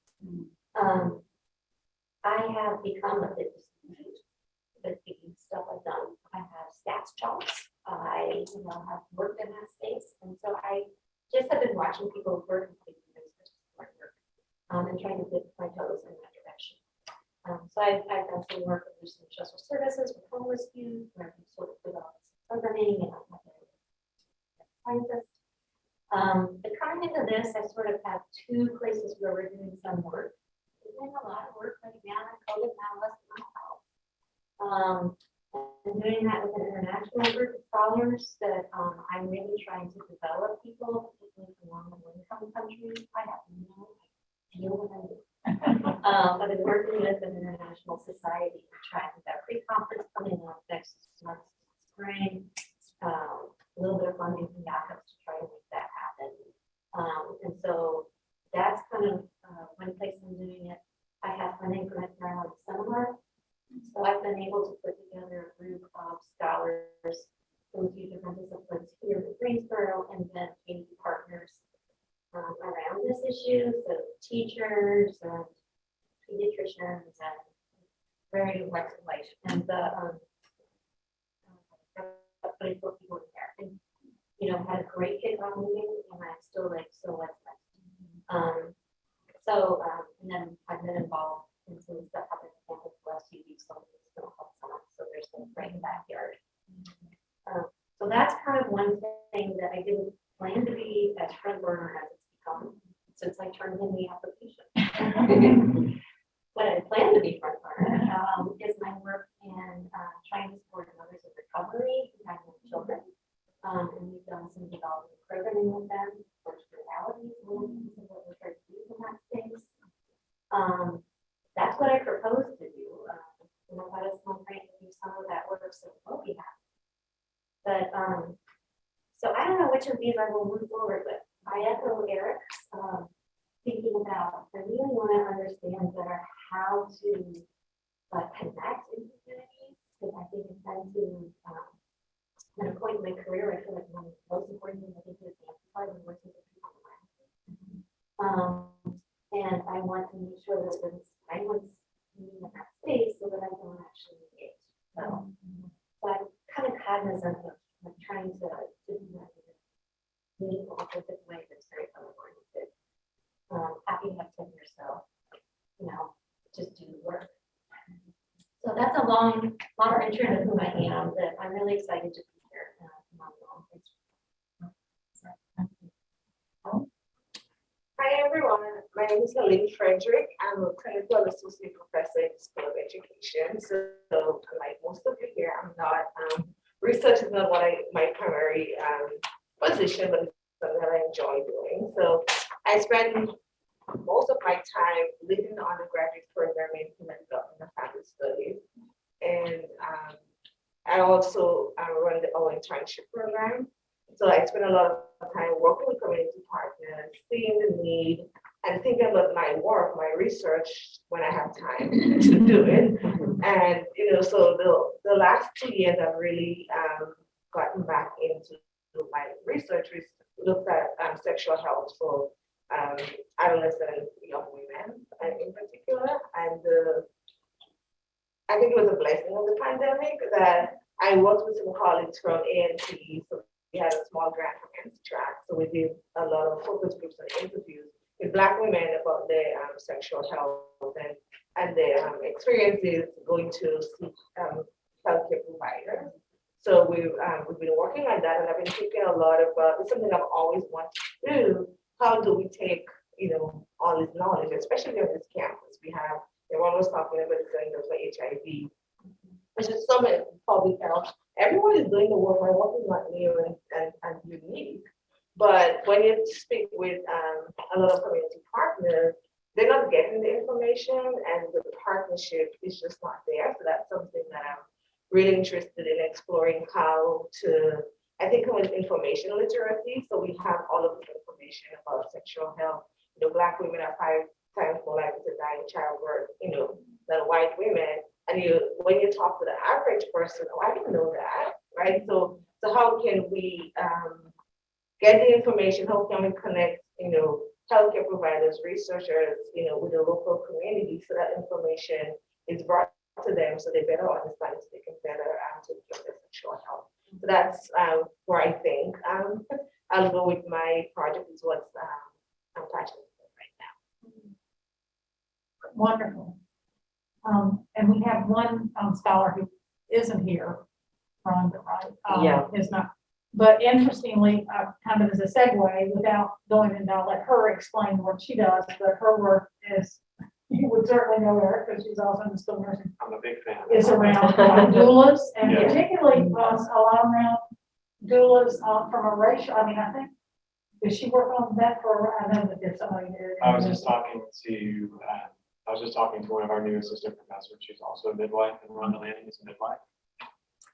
I have become a bit disillusioned with the stuff I've done. I have stats jobs. I have worked in that space, and so I just have been watching people work and trying to dip my toes in that direction. So I've done some work with some social services with homeless youth, where we sort of developed programming and scientists. But coming into this, I sort of have two places where we're doing some work. We're doing a lot of work right now in COVID now less than health. And doing that with an international group of scholars that I'm really trying to develop people, particularly from low-income countries. I have no idea what I do. I've been working with an international society to try with that pre-conference coming up next month, spring. A little bit of funding from backups to try to make that happen. And so that's kind of one place I'm doing it. I have funding from Maryland Seminar. So I've been able to put together a group of scholars from a few different disciplines here in Greensboro and then community partners around this issue. So teachers and pediatricians and very walks of life. And the 24 people in there. And, had a great kickoff meeting, and I'm still like, so what's next? And then I've been involved in some stuff happening at campus the last few weeks, so it's going to help someone. So there's some right in the backyard. So that's kind of one thing that I didn't plan to be as front burner as it's become since I turned in the application. What I plan to be front burner is my work in trying to support mothers in recovery who have young children. And we've done some development programming with them, virtual reality, what we're trying to do in that space. That's what I propose to do. And I thought it's one thing to do some of that work so it will be happening. But so I don't know which of these I will move forward with. I echo Eric's thinking about, I really want to understand better how to connect in communities, because I think it's time to, at a point in my career, I feel like one of the most important things I think is amplify the voices of people around. And I want to make sure that when anyone's in that space, so that I don't actually engage. So I'm kind of cognizant of trying to do that in a meaningful, authentic way that's very oriented. Happy to have 10 years, so just do the work. So that's a long intro to who I am, that I'm really excited to be here. Hi, everyone. My name is Helene Frederick. I'm a clinical associate professor in the School of Education. So like most of you here, I'm not, research is not my primary position, but it's something that I enjoy doing. So I spend most of my time leading the undergraduate program in human development and family studies. And I also run our internship program. So I spend a lot of time working with community partners, seeing the need, and thinking about my work, my research when I have time to do it. And so the last 2 years, I've really gotten back into my research, which looked at sexual health for adolescent and young women, in particular. And I think it was a blessing of the pandemic that I worked with some colleagues from A&T. So we had a small grant from NCTRAC. So we did a lot of focus groups and interviews with Black women about their sexual health and their experiences going to seek healthcare providers. So we've been working on that, and I've been thinking a lot about, it's something I've always wanted to do. How do we take, all this knowledge, especially on this campus? Everyone was talking about the Centers for HIV, which is so many public health. Everyone is doing the work. My work is not new and unique. But when you speak with a lot of community partners, they're not getting the information, and the partnership is just not there. So that's something that I'm really interested in exploring how to, I think, with information literacy. So we have all of this information about sexual health. Black women are 5 times more likely to die in childbirth, than white women. And when you talk to the average person, oh, I didn't know that, right? So how can we get the information? How can we connect, healthcare providers, researchers, with the local community, so that information is brought to them, so they better understand, so they can better take care of their sexual health. So that's where I think I'll go with my project. Is what I'm passionate about right now. Wonderful. And we have one scholar who isn't here, Rhonda, right? Yeah. Is not. But interestingly, kind of as a segue, without going into, I'll let her explain what she does, but her work is, you would certainly know her because she's also in the school nursing. I'm a big fan. Is around doulas, and Yeah. particularly a lot around doulas from a racial, I think, did she work on that for, I know that there's somebody there. I was just talking to one of our new assistant professors. She's also a midwife, and Rhonda Lanning is a midwife.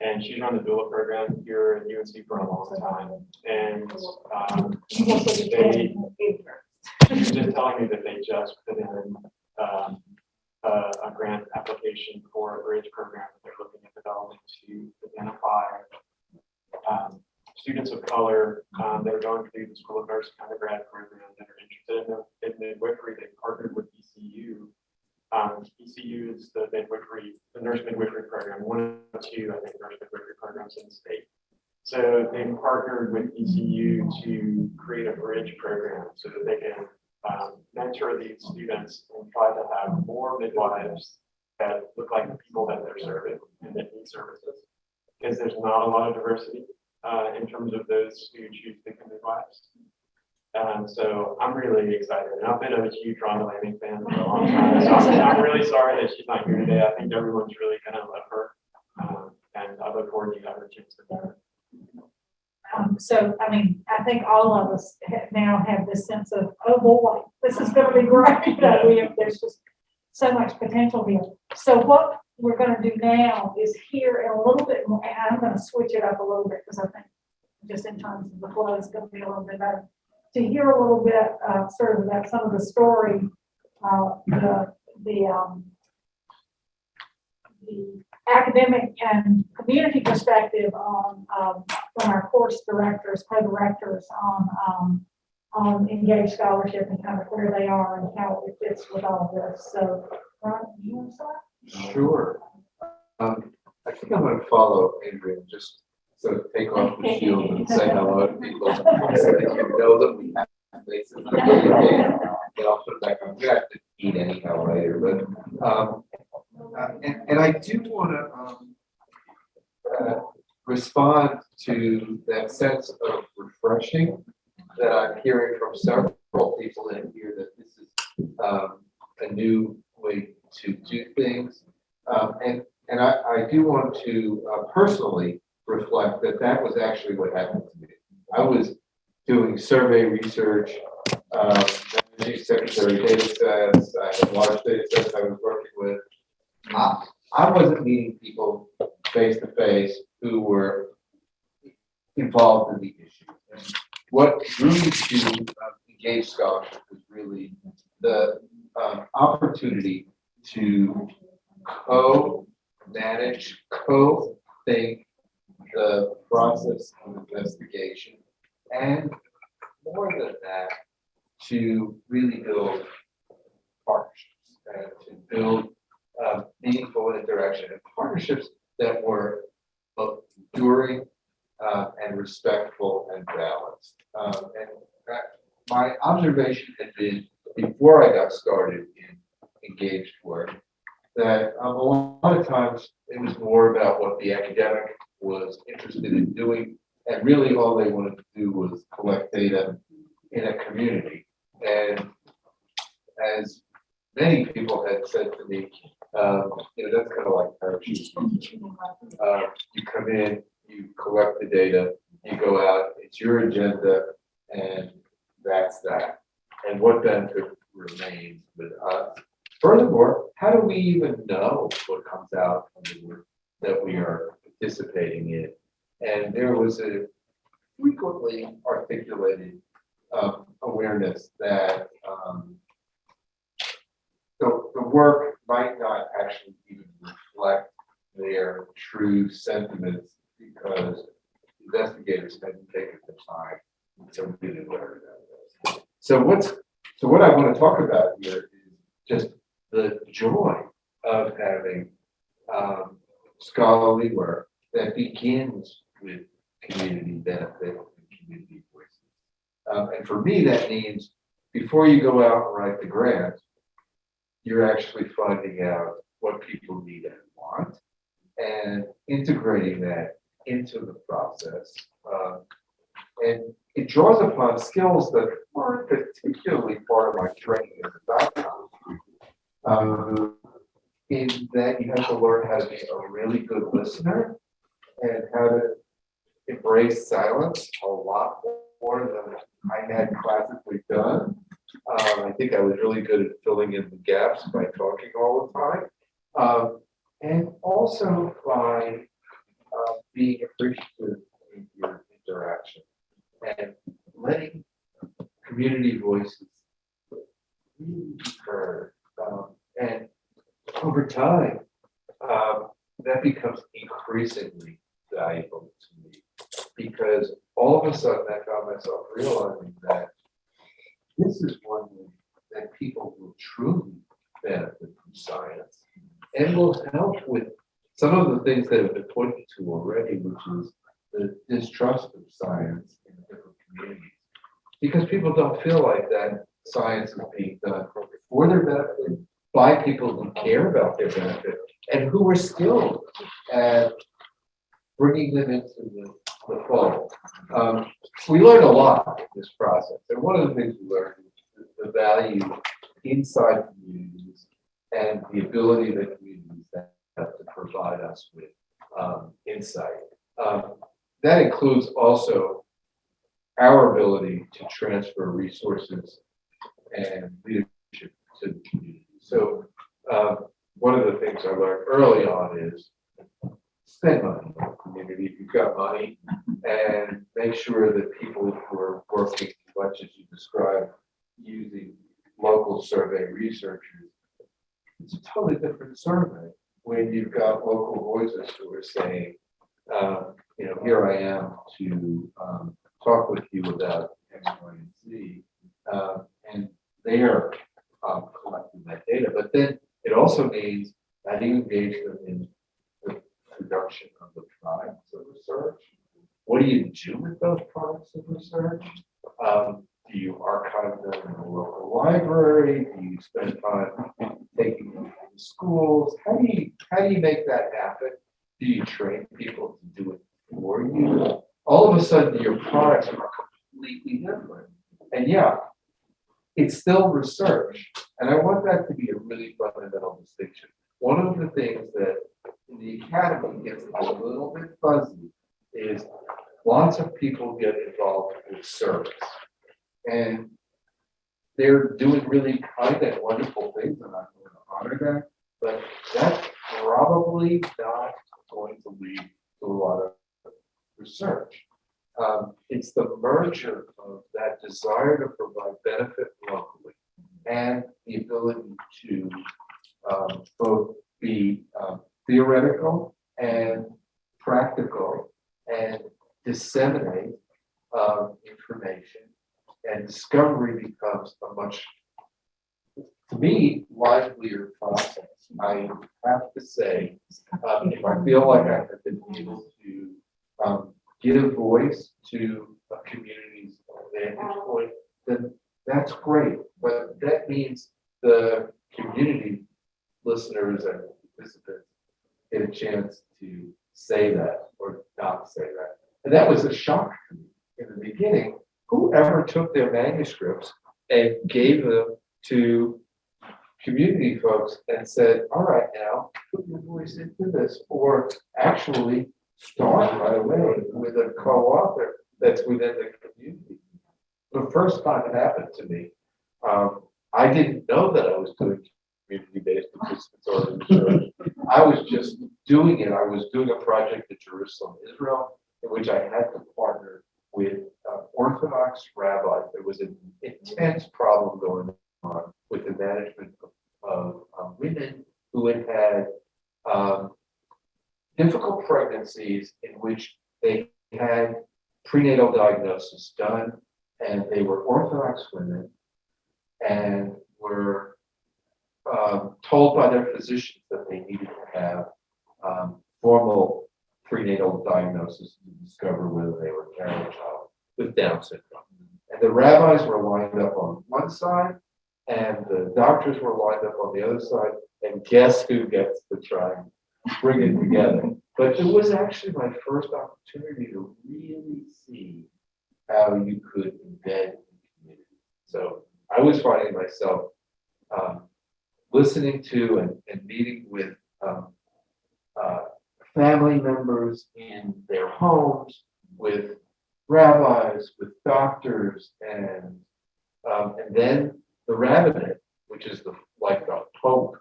And she's run the doula program here at UNC for a long time. And she was just telling me that they just put in a grant application for a bridge program that they're looking at developing to identify students of color that are going through the School of Nursing undergrad program that are interested in midwifery. They partnered with ECU. ECU is the nurse midwifery program, one of 2, I think, nurse midwifery programs in the state. So they partnered with ECU to create a bridge program so that they can mentor these students and try to have more midwives that look like the people that they're serving and that need services. Because there's not a lot of diversity in terms of those who choose to become midwives. So I'm really excited. And I've been a huge Rhonda Lanning fan for a long time. So I'm really sorry that she's not here today. I think everyone's really going to love her. And I look forward to having a chance to meet her. So, I think all of us now have this sense of, oh boy, this is going to be great. There's just so much potential here. So what we're going to do now is hear in a little bit more, and I'm going to switch it up a little bit because I think just in terms of the flow is going to be a little bit better. To hear a little bit sort of about some of the story, the academic and community perspective on from our course directors, co-directors on engaged scholarship and kind of where they are and how it fits with all of this. So, Ron, do you want to start? Sure. I think I'm going to follow Adrian, just sort of take off the shield and say hello to people. So that you know that we have faces. Then I'll put it back on. We have to eat anyhow later, but and I do want to respond to that sense of refreshing that I'm hearing from several people in here a new way to do things. And I do want to personally reflect that that was actually what happened to me. I was doing survey research, managing secondary data sets, I had large data sets I was working with. I wasn't meeting people face to face who were involved in the issue. What drew me to engage scholarship was really the opportunity to co-manage, co-think the process of investigation, and more than that, to really build partnerships and to build meaningful interaction and partnerships that were both enduring and respectful and balanced. And my observation had been, before I got started in engaged work, that a lot of times it was more about what the academic was interested in doing, and really all they wanted to do was collect data in a community. And as many people had said to me, that's kind of like parachuting. You come in, you collect the data, you go out, it's your agenda, and that's that. And what benefit remains with us? Furthermore, how do we even know what comes out from the work that we are participating in? And there was a frequently articulated awareness that the work might not actually even reflect their true sentiments because investigators hadn't taken the time to really learn that. So what I want to talk about here is just the joy of having scholarly work that begins with community benefit and community voices. And for me, that means before you go out and write the grant, you're actually finding out what people need and want and integrating that into the process. And it draws upon skills that weren't particularly part of my training as a doctor. In that you have to learn how to be a really good listener and how to embrace silence a lot more than I had classically done. I think I was really good at filling in the gaps by talking all the time. And also by being appreciative in your interaction and letting community voices really be heard. And over time, that becomes increasingly valuable to me because all of a sudden I found myself realizing that this is one way that people will truly benefit from science and will help with some of the things that have been pointed to already, which is the distrust of science in different communities. Because people don't feel like that science is being done for their benefit, by people who care about their benefit, and who are skilled at bringing them into the fold. We learned a lot in this process, and one of the things we learned is the value inside communities and the ability that communities have to provide us with insight. That includes also our ability to transfer resources and leadership to the community. So one of the things I learned early on is spend money in the community if you've got money, and make sure that people who are working, much as you described, using local survey researchers, it's a totally different survey when you've got local voices who are saying, here I am to talk with you about X, Y, and Z, and they're collecting that data. But then it also means how do you engage them in the production of the products of research? What do you do with those products of research? Do you archive them in a local library? Do you spend time taking them to schools? How do you make that happen? Do you train people to do it for you? All of a sudden, your products are completely different. And yeah, it's still research, And I want that to be a really fundamental distinction. One of the things that in the academy gets a little bit fuzzy is lots of people get involved with service. And they're doing really kind and wonderful things, and I'm going to honor that, but that's probably not going to lead to a lot of research. It's the merger of that desire to provide benefit locally and the ability to both be theoretical and practical and disseminate information, and discovery becomes a much, to me, livelier process. I have to say, if I feel like I have been able to give voice to a community's vantage point, then that's great. But that means the community listeners and participants get a chance to say that or not say that. And that was a shock to me in the beginning. Whoever took their manuscripts and gave them to community folks and said, all right, now put your voice into this, or actually start right away with a co-author that's within the community. The first time it happened to me, I didn't know that I was doing community-based participatory research. I was just doing it. I was doing a project in Jerusalem, Israel, in which I had to partner with Orthodox rabbis. There was an intense problem going on with the management of women who had had difficult pregnancies in which they had prenatal diagnosis done, and they were Orthodox women and were told by their physicians that they needed to have formal prenatal diagnosis to discover whether they were carrying a child with Down syndrome. And the rabbis were lined up on one side, and the doctors were lined up on the other side, and guess who gets to try and bring it together? But it was actually my first opportunity to really see how you could embed the community. So I was finding myself listening to and meeting with family members in their homes, with rabbis, with doctors, and then the rabbinate, which is like the Pope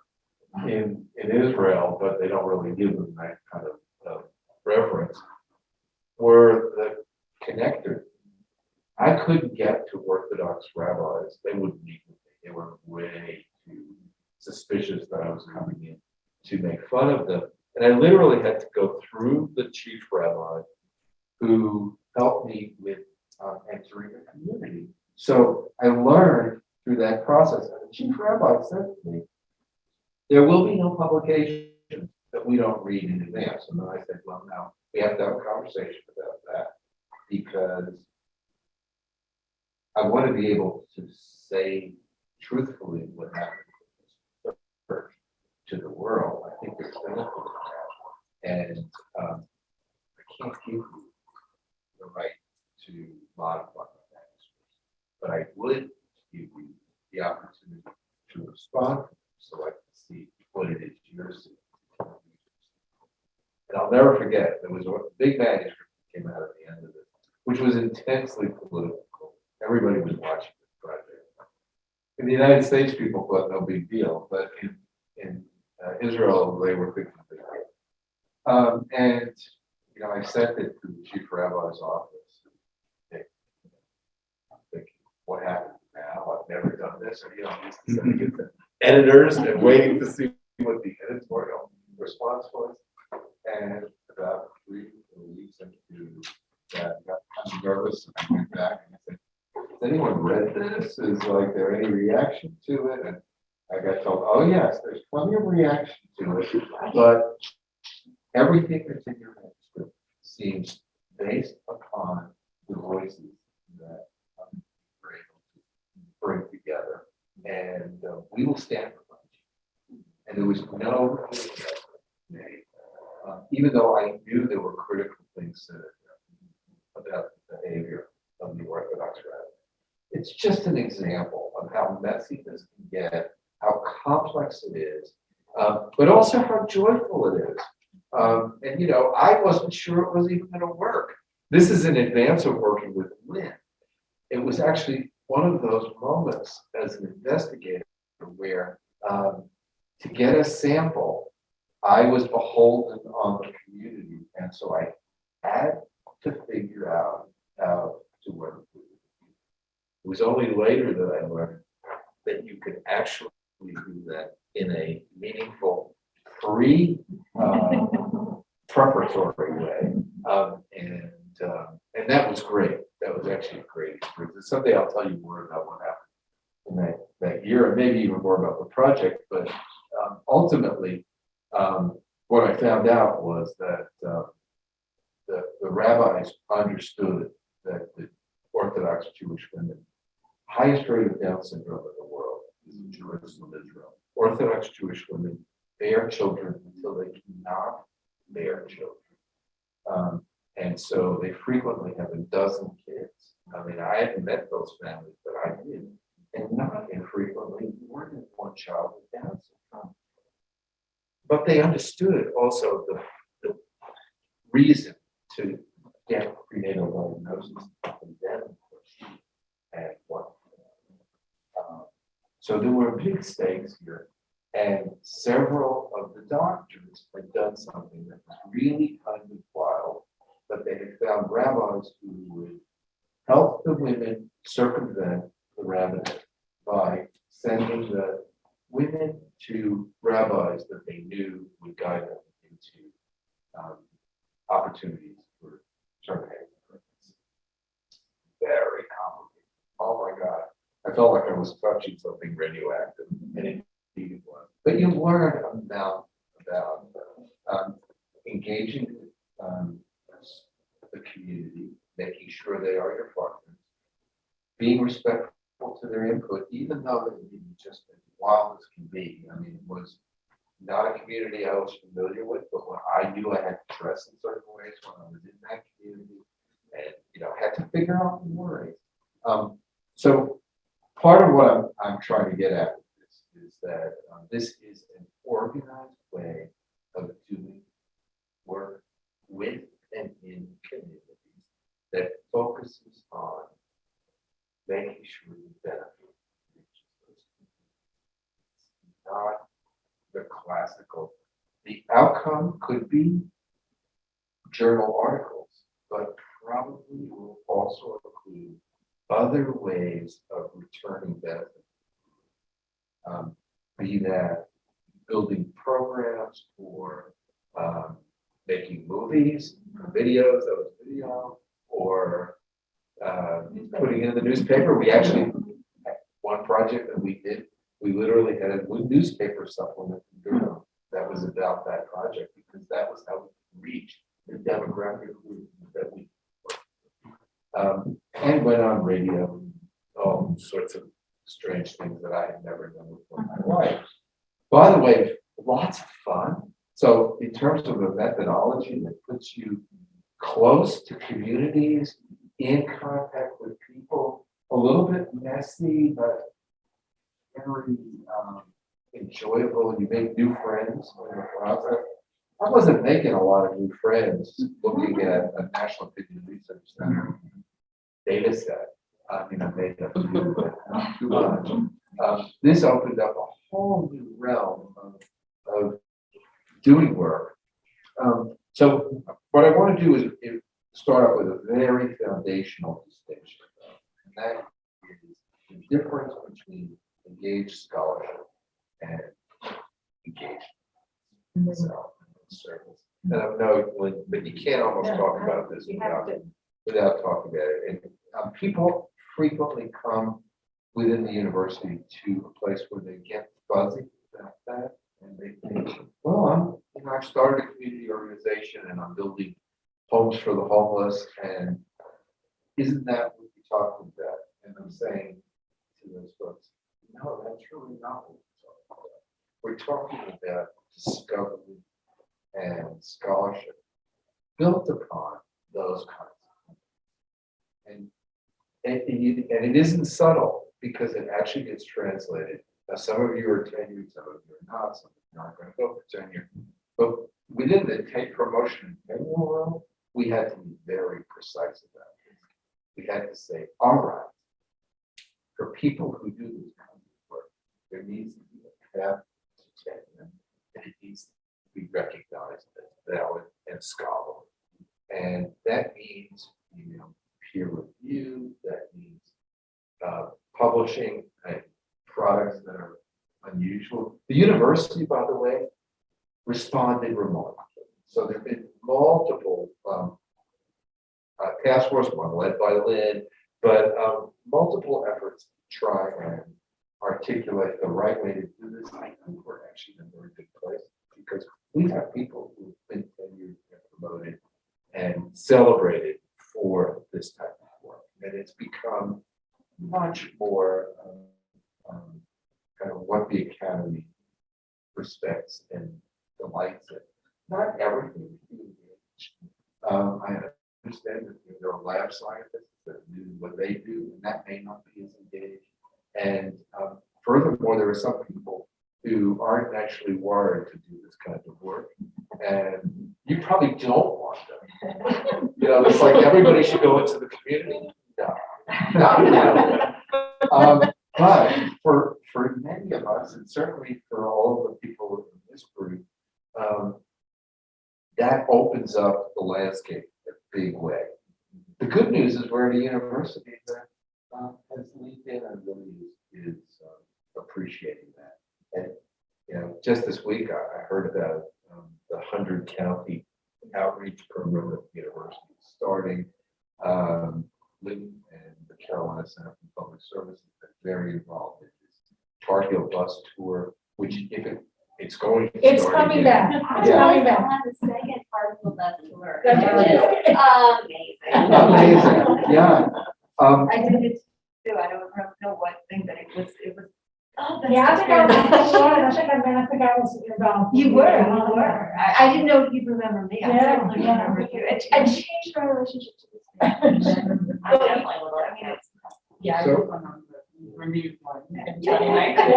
in Israel, but they don't really give them that kind of reference, were the connectors. I couldn't get to Orthodox rabbis. They wouldn't meet with me. They were way too suspicious that I was coming in to make fun of them. And I literally had to go through the chief rabbi who helped me with entering the community. So I learned through that process. And the chief rabbi said to me, there will be no publication that we don't read in advance. And then I said, well, now we have to have a conversation about that, because I want to be able to say truthfully what happened to the world. I think there's benefit in that. And I can't give you the right to modify my manuscript, but I would give you the opportunity to respond, so I can see what it is you're seeing. And I'll never forget, there was a big manuscript that came out at the end of it, which was intensely political. Everybody was watching this project. In the United States, people thought no big deal, but in Israel, they were thinking big deal. And I sent it to the chief rabbi's office. I'm thinking, what happened now? I've never done this. Or, I'm used to sending it to editors and waiting to see what the editorial response was. And about 3 weeks into that, I got kind of nervous, and I went back and I said, has anyone read this? Is there any reaction to it? And I got told, oh yes, there's plenty of reaction to it, but everything that's in your manuscript seems based upon the voices that we're able to bring together, and we will stand for much. And there was no made, even though I knew there were critical things said about the behavior of the Orthodox rabbi. It's just an example of how messy this can get complex it is, but also how joyful it is. And you know, I wasn't sure it was even gonna work. This is in advance of working with Lynn. It was actually one of those moments as an investigator where to get a sample, I was beholden on the community. And so I had to figure out how to work with it. It was only later that I learned that you could actually do that in a meaningful, preparatory way. And that was great. That was actually a great experience. Someday I'll tell you more about what happened in that year, and maybe even more about the project. But ultimately, what I found out was that the rabbis understood that the Orthodox Jewish women, highest rate of Down syndrome in the world is in Jerusalem, Israel. Orthodox Jewish women bear children until they cannot bear children. And so they frequently have a dozen kids. I mean, I haven't met those families, but I did. And not infrequently more than one child with Down syndrome. But they understood also the reason to get prenatal diagnosis and then and what. So there were big stakes here, and several of the doctors had done something that was really kind of wild, but they had found rabbis who would help the women circumvent the rabbinate by sending the women to rabbis that they knew would guide them into opportunities for terminating pregnancy. Very complicated. Oh my God. I felt like I was touching something radioactive, and it indeed was. But you learn about engaging the community, making sure they are your partners, being respectful to their input, even though it can be just as wild as can be. I mean, it was not a community I was familiar with, but when I knew I had to dress in certain ways when I was in that community, and you know, had to figure out the words. So part of what I'm trying to get at with this is that this is an organized way of doing work with and in communities that focuses on making sure the benefit reaches those communities. Not the classical. The outcome could be journal articles, but probably will also include other ways of returning benefit. Be that building programs or making movies, videos, that was video, or putting it in the newspaper. We actually had one project that we did. We literally had a newspaper supplement that was about that project, because that was how we reached the demographic group that we and went on radio, all sorts of strange things that I had never done before in my life. By the way, lots of fun. So in terms of a methodology that puts you close to communities, in contact with people, a little bit messy, but very enjoyable. You make new friends in the process. I wasn't making a lot of new friends looking at a National Opinion Research Center data set. I mean, I made a few, but not too much. This opened up a whole new realm of doing work. So what I want to do is start out with a very foundational distinction. And that is the difference between engaged scholarship and engaged service. And I know, but you can't almost talk about this without talking about it. And people frequently come within the university to a place where they get fuzzy about that, and they think, well, I've started a community organization and I'm building homes for the homeless, and isn't that what you're talking about? And I'm saying to those folks, no, that's really not what we're talking about. We're talking about discovery and scholarship built upon those kinds of things. And it isn't subtle, because it actually gets translated Now, some of you are tenured, some of you are not, some of you aren't going to go for tenure. But within the promotion and tenure world, we had to be very precise about it. We had to say, all right, for people who do this kind of work, there needs to be a path to tenure, and it needs to be recognized as valid and scholarly. And that means, peer review, that means publishing products that are unusual. The university, by the way, responded remarkably. So there have been multiple task force, one led by Lynn, but multiple efforts to try and articulate the right way to do this. I think we're actually in a very good place because we have people who've been tenured and promoted and celebrated for this type of work. And it's become much more kind of what the Academy respects and delights in. Not everything can be engaged. I understand that there are lab scientists that do what they do, and that may not be as engaged. And furthermore, there are some people who aren't actually wired to do this kind of work, and you probably don't want them. It's like everybody should go into the community. No, not really. But for many of us, and certainly for all of the people in this group, that opens up the landscape in a big way. The good news is we're at a university that has leaned in and really is appreciating that. And just this week, I heard about the 100-county outreach program at the university starting. Lynn and the Carolina Center for Public Service have been very involved in this Tar Heel bus tour, which if it's going to It's start coming again. back. It's Yeah. coming back. On the second part of the bus tour. That's Amazing. Amazing, yeah. I did it too. I don't know what thing, but it was. Oh, that's Yeah, I think I was, great. I think I was involved. You were. I didn't know if you'd remember me. I Yeah, certainly yeah. remember you. It changed my relationship to this. I definitely will. I mean, it's. Yeah, I So- was on the renewed one in Yeah. 2019.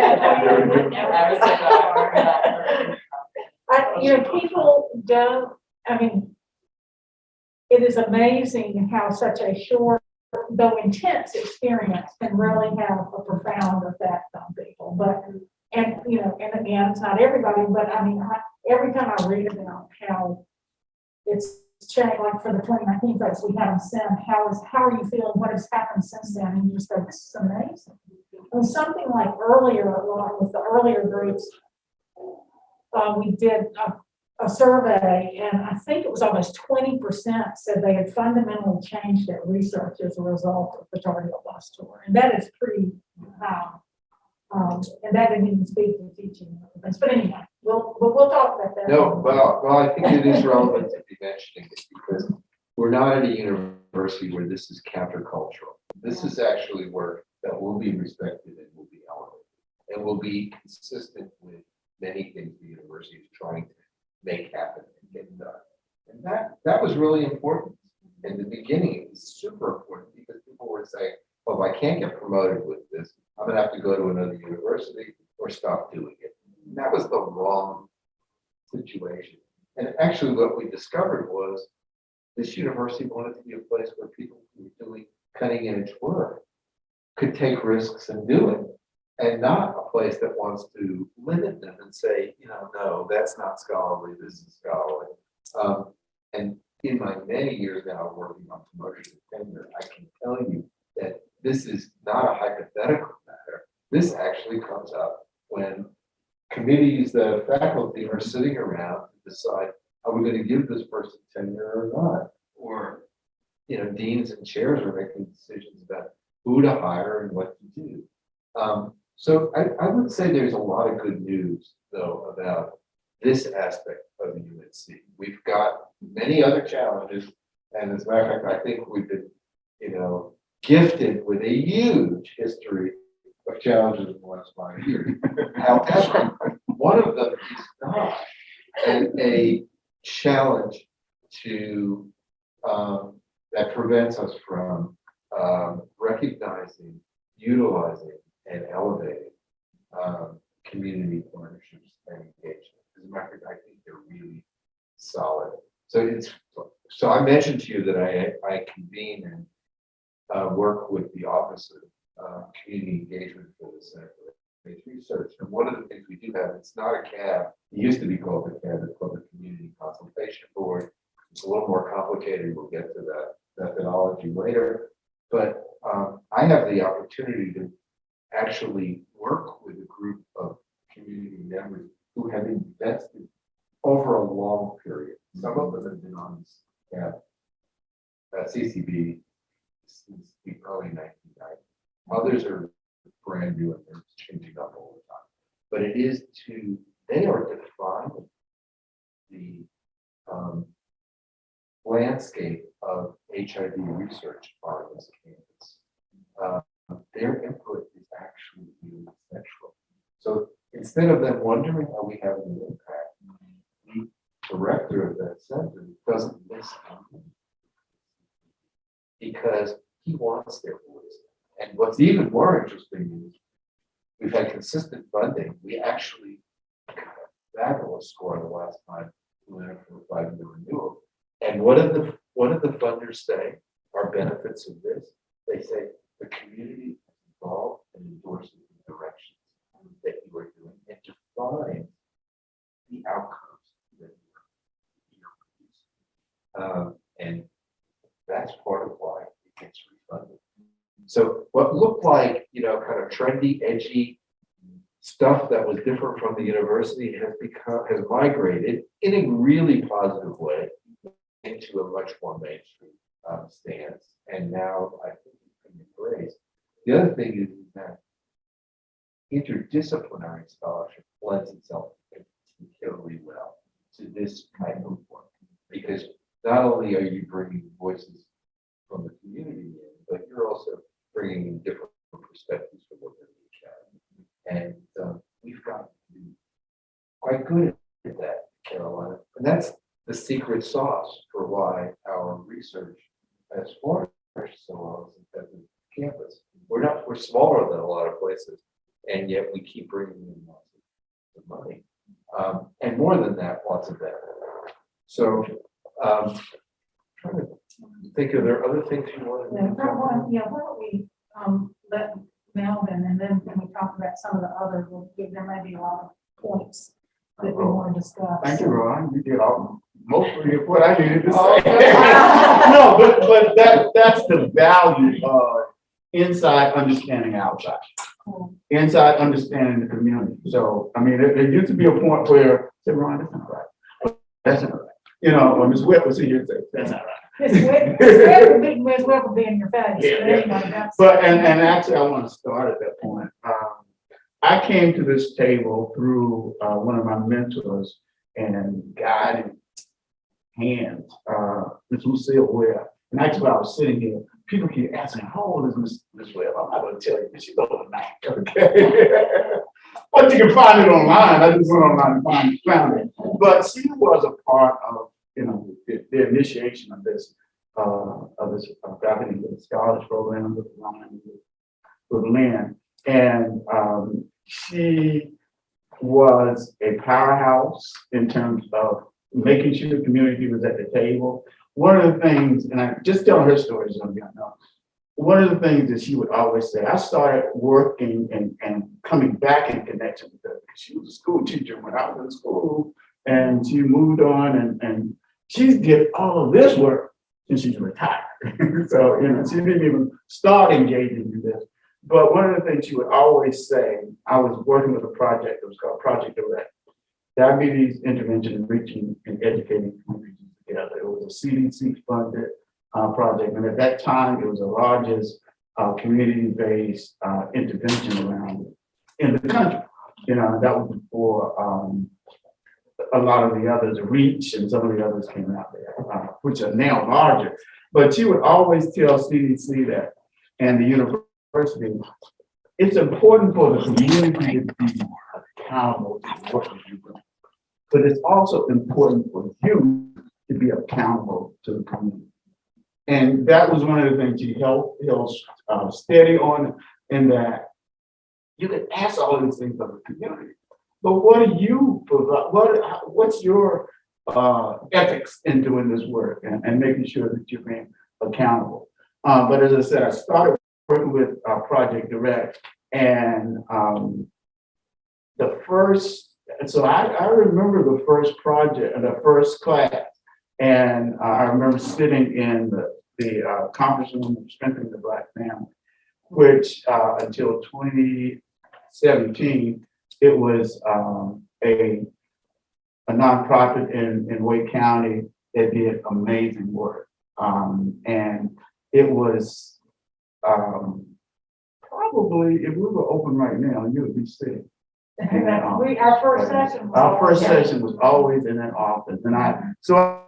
Yeah. I was such a People don't, it is amazing how such a short, though intense experience can really have a profound effect on people. But, and again, it's not everybody, but every time I read about how it's changed, like for the 2019 folks, we had them send, how are you feeling? What has happened since then? And you just go, this is amazing. Something like earlier, with the earlier groups, we did a survey, and I think it was almost 20% said they had fundamentally changed their research as a result of the Tar Heel bus tour. And that is pretty high. And that didn't even speak to teaching. But anyway, we'll talk about that. No, well, I think it is relevant to be mentioning it because we're not at a university where this is countercultural. This is actually work that will be respected and will be elevated and will be consistent with many things the university is trying to make happen and get done. And that was really important. In the beginning, it was super important because people were saying, well, if I can't get promoted with this, I'm gonna have to go to another university or stop doing it. And that was the wrong situation. And actually what we discovered was this university wanted to be a place where people who were doing cutting edge work could take risks and do it. And not a place that wants to limit them and say, no, that's not scholarly, this is scholarly. And in my many years now working on promotion and tenure, I can tell you that this is not a hypothetical matter. This actually comes up when committees that faculty are sitting around to decide, are we going to give this person tenure or not? Or, deans and chairs are making decisions about who to hire and what to do. So I would say there's a lot of good news, though, about this aspect of the UNC. We've got many other challenges, and as a matter of fact, I think we've been, gifted with a huge history of challenges in the last 5 years. However, one of them is not a challenge to that prevents us from recognizing, utilizing, and elevating community partnerships and engagement. As a matter of fact, I think they're really solid. So I mentioned to you that I convene and work with the Office of Community Engagement for the Center for Race Research. And one of the things we do have, it's not a CAB, it used to be called the CAB, it's called the Community Consultation Board. It's a little more complicated, we'll get to that methodology later. But I have the opportunity to actually work with a group of community members who have invested over a long period. Some of them have been on this CCB since the early 1990s. Others are brand new and they're changing up all the time. But they are defining the landscape of HIV research on this campus. Their input is actually really essential. So instead of them wondering how we have an impact, the director of that center doesn't miss anything because he wants their voice. And what's even more interesting is we've had consistent funding. We actually got a fabulous score the last time we went for a 5-year renewal. And what did the funders say are benefits of this? They say the community is involved and endorses the directions that you are doing and define the outcomes that you're producing. And that's part of why it gets refunded. So what looked like, kind of trendy, edgy stuff that was different from the university has migrated in a really positive way into a much more mainstream stance. And now I think it's been embraced. The other thing is that interdisciplinary scholarship lends itself particularly well to this type of work, because not only are you bringing voices from the community in, but you're also bringing in different perspectives from within the academy. And we've got to be quite good at that, Carolina. And that's the secret sauce for why our research has flourished so well as a campus. We're smaller than a lot of places, and yet we keep bringing in lots of money. And more than that, lots of that. So trying to think, are there other things you want to do? Yeah, why don't we, let Melvin, and then when we talk about some of the others, there may be a lot of points that we want to discuss. Thank you, Ron. You did mostly of what I needed to say. Oh, okay. No, but that's the value of inside understanding outside. Inside understanding the community. So, I mean, there used to be a point where I said, Ron, that's not right. That's not right. When Ms. Webb was here, say, that's not right. Ms. Webb will be in your face. Yeah. But and actually, I want to start at that point. I came to this table through one of my mentors and guiding hands, Ms. Lucille Webb. And actually, while I was sitting here, people keep asking, how old is Ms. Webb? I'm not going to tell you, but she's over 90. Okay. But you can find it online. I just went online and found it. But she was a part of, the initiation of this faculty scholars program with Ron, with Lynn. And she was a powerhouse in terms of making sure the community was at the table. One of the things, and I just telling her story is going to be enough. One of the things that she would always say, I started working and coming back in connection with her because she was a school teacher when I was in school, and she moved on and she did all of this work since she's retired. So, she didn't even start engaging in this. But one of the things she would always say, I was working with a project that was called Project Direct, Diabetes Intervention and Reaching and Educating Communities Together. It was a CDC funded project. And at that time, it was the largest community-based intervention around in the country. That was before a lot of the others, Reach and some of the others came out there, which are now larger. But she would always tell CDC that, and the university, it's important for the community to be accountable to what you do. But it's also important for you to be accountable to the community. And that was one of the things she held steady on, in that you can ask all these things of the community. But what do you provide? What's your ethics in doing this work and making sure that you're being accountable? But as I said, I started working with Project Direct, and I remember the first project, the first class, and I remember sitting in the conference room of Strengthening the Black Family, which until 2017, it was a nonprofit in Wake County that did amazing work. And it was probably, if we were open right now, you would be sick. Our first session. Our first session was always in that office, and I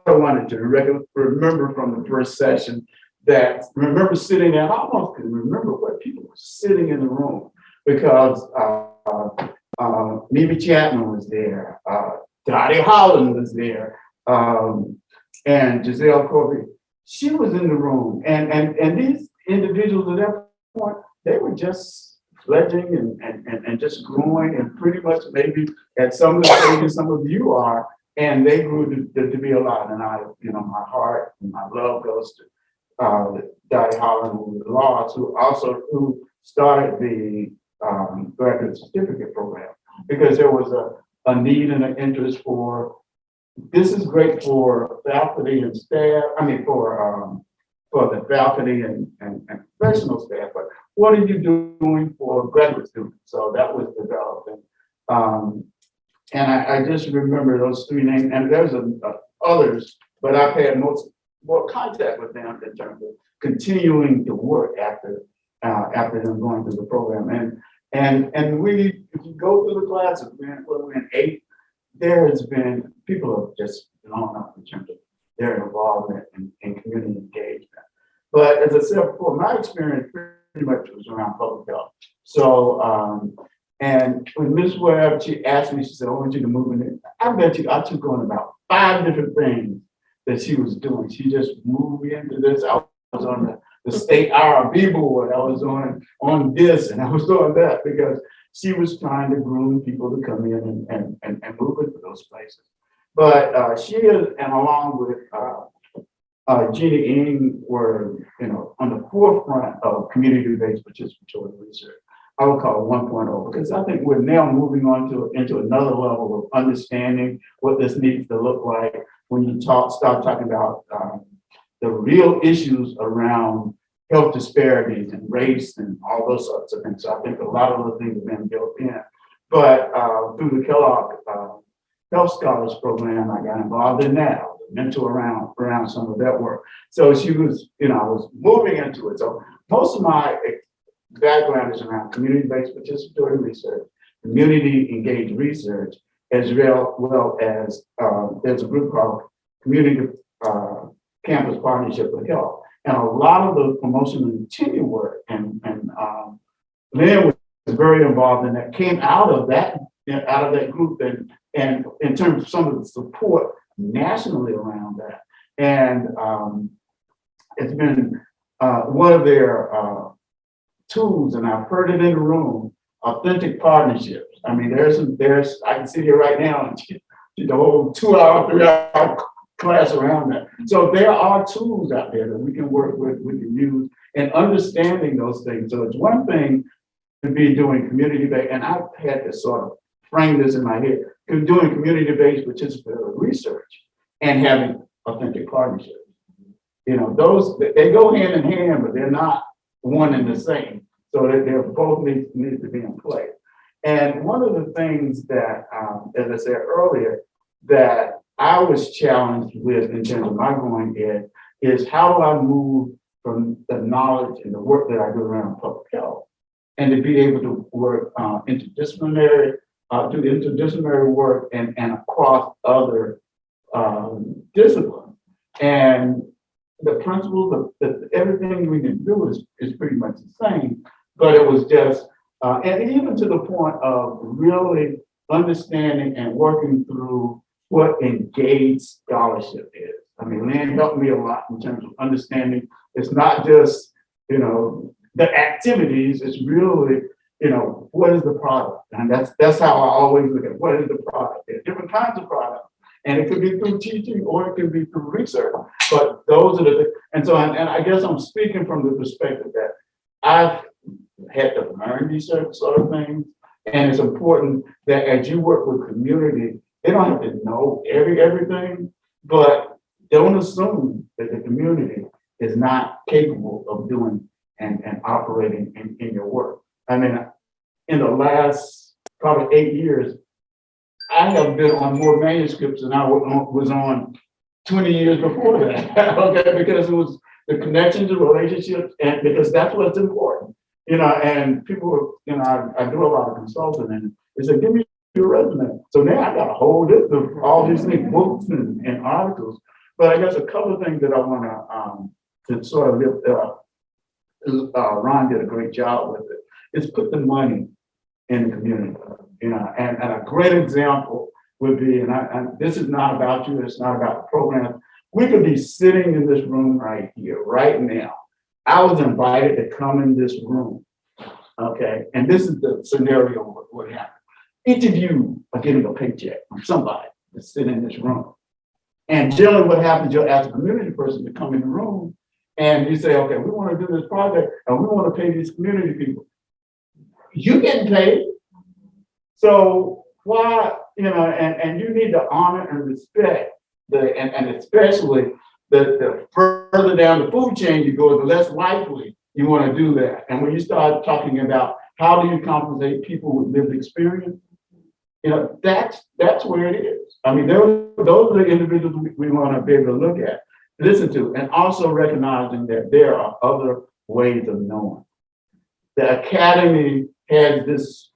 wanted to remember from the first session that remember sitting there. I almost can remember what people were sitting in the room because Mimi Chapman was there, Dottie Holland was there, and Giselle Corby. She was in the room, and these individuals at that point, they were just fledgling and just growing, and pretty much maybe at some of the stages some of you are, and they grew to be a lot. And my heart and my love goes to Dottie Holland, who was lost, who started the graduate certificate program, because there was a need and an interest for, this is great for faculty and staff, for the faculty and professional staff, but what are you doing for graduate students? So that was developed. And I just remember those three names, and there's others, but I've had more contact with them in terms of continuing to work after them going through the program. And we, if you go through the classes, we're in 8, there has been, people have just blown up in terms of their involvement in community engagement. But as I said before, my experience pretty much was around public health. So, and when Ms. Webb, she asked me, she said, I want you to move in. I bet you I took on about 5 different things that she was doing. She just moved me into this. I was on the state RB board. I was on this, and I was doing that because she was trying to groom people to come in and move into those places. But she is, and along with Jeannie Ng, were on the forefront of community-based participatory research. I would call it 1.0, because I think we're now moving on into another level of understanding what this needs to look like when you start talking about the real issues around health disparities and race and all those sorts of things. So I think a lot of those things have been built in. But through the Kellogg Health Scholars Program, I got involved in that. I was a mentor around some of that work. So she was, I was moving into it. So most of my background is around community-based participatory research, community engaged research, as well as there's a group called Community Campus Partnership for Health. And a lot of the promotion and tenure work, and Lynn was very involved in that, came out of that group, and in terms of some of the support nationally around that. And it's been one of their tools, and I've heard it in the room, authentic partnerships. I mean, there's I can sit here right now and the whole 2-hour, 3-hour class around that. So there are tools out there that we can work with, we can use, and understanding those things. So it's one thing to be doing community-based, and I've had to sort of frame this in my head, doing community-based participatory research and having authentic partnerships. Those, they go hand in hand, but they're not one and the same. So that they're both need to be in place. And one of the things that, as I said earlier, that I was challenged with in terms of my going ed is how do I move from the knowledge and the work that I do around public health and to be able to work interdisciplinary, do interdisciplinary work and across other disciplines. And the principles of everything we can do is pretty much the same, but it was just, and even to the point of really understanding and working through what engaged scholarship is. I mean, Lynn helped me a lot in terms of understanding it's not just, the activities, it's really you know, what is the product? And that's how I always look at it. What is the product? There are different kinds of products. And it could be through teaching or it could be through research. But those are the, and so, and I guess I'm speaking from the perspective that I've had to learn these sort of things. And it's important that as you work with community, they don't have to know everything, but don't assume that the community is not capable of doing and operating in your work. I mean, in the last probably 8 years, I have been on more manuscripts than I was on 20 years before that. Okay, because it was the connections, the relationships, and because that's what's important. You know, and people, you know, I do a lot of consulting, and they say, give me your resume. So now I got a whole list of all these things, books and articles. But I guess a couple of things that I want to sort of lift up. Ron did a great job with it. Is put the money in the community. You know, and a great example would be, and this is not about you, it's not about the program. We could be sitting in this room right here, right now. I was invited to come in this room, okay? And this is the scenario of what happened. Each of you are getting a paycheck from somebody to sit in this room. And generally what happens, you'll ask a community person to come in the room and you say, okay, we want to do this project and we want to pay these community people. You getting paid. So why, you know, and you need to honor and respect and especially the further down the food chain you go, the less likely you want to do that. And when you start talking about how do you compensate people with lived experience, you know, that's where it is. I mean, those are the individuals we want to be able to look at, listen to, and also recognizing that there are other ways of knowing. The academy has this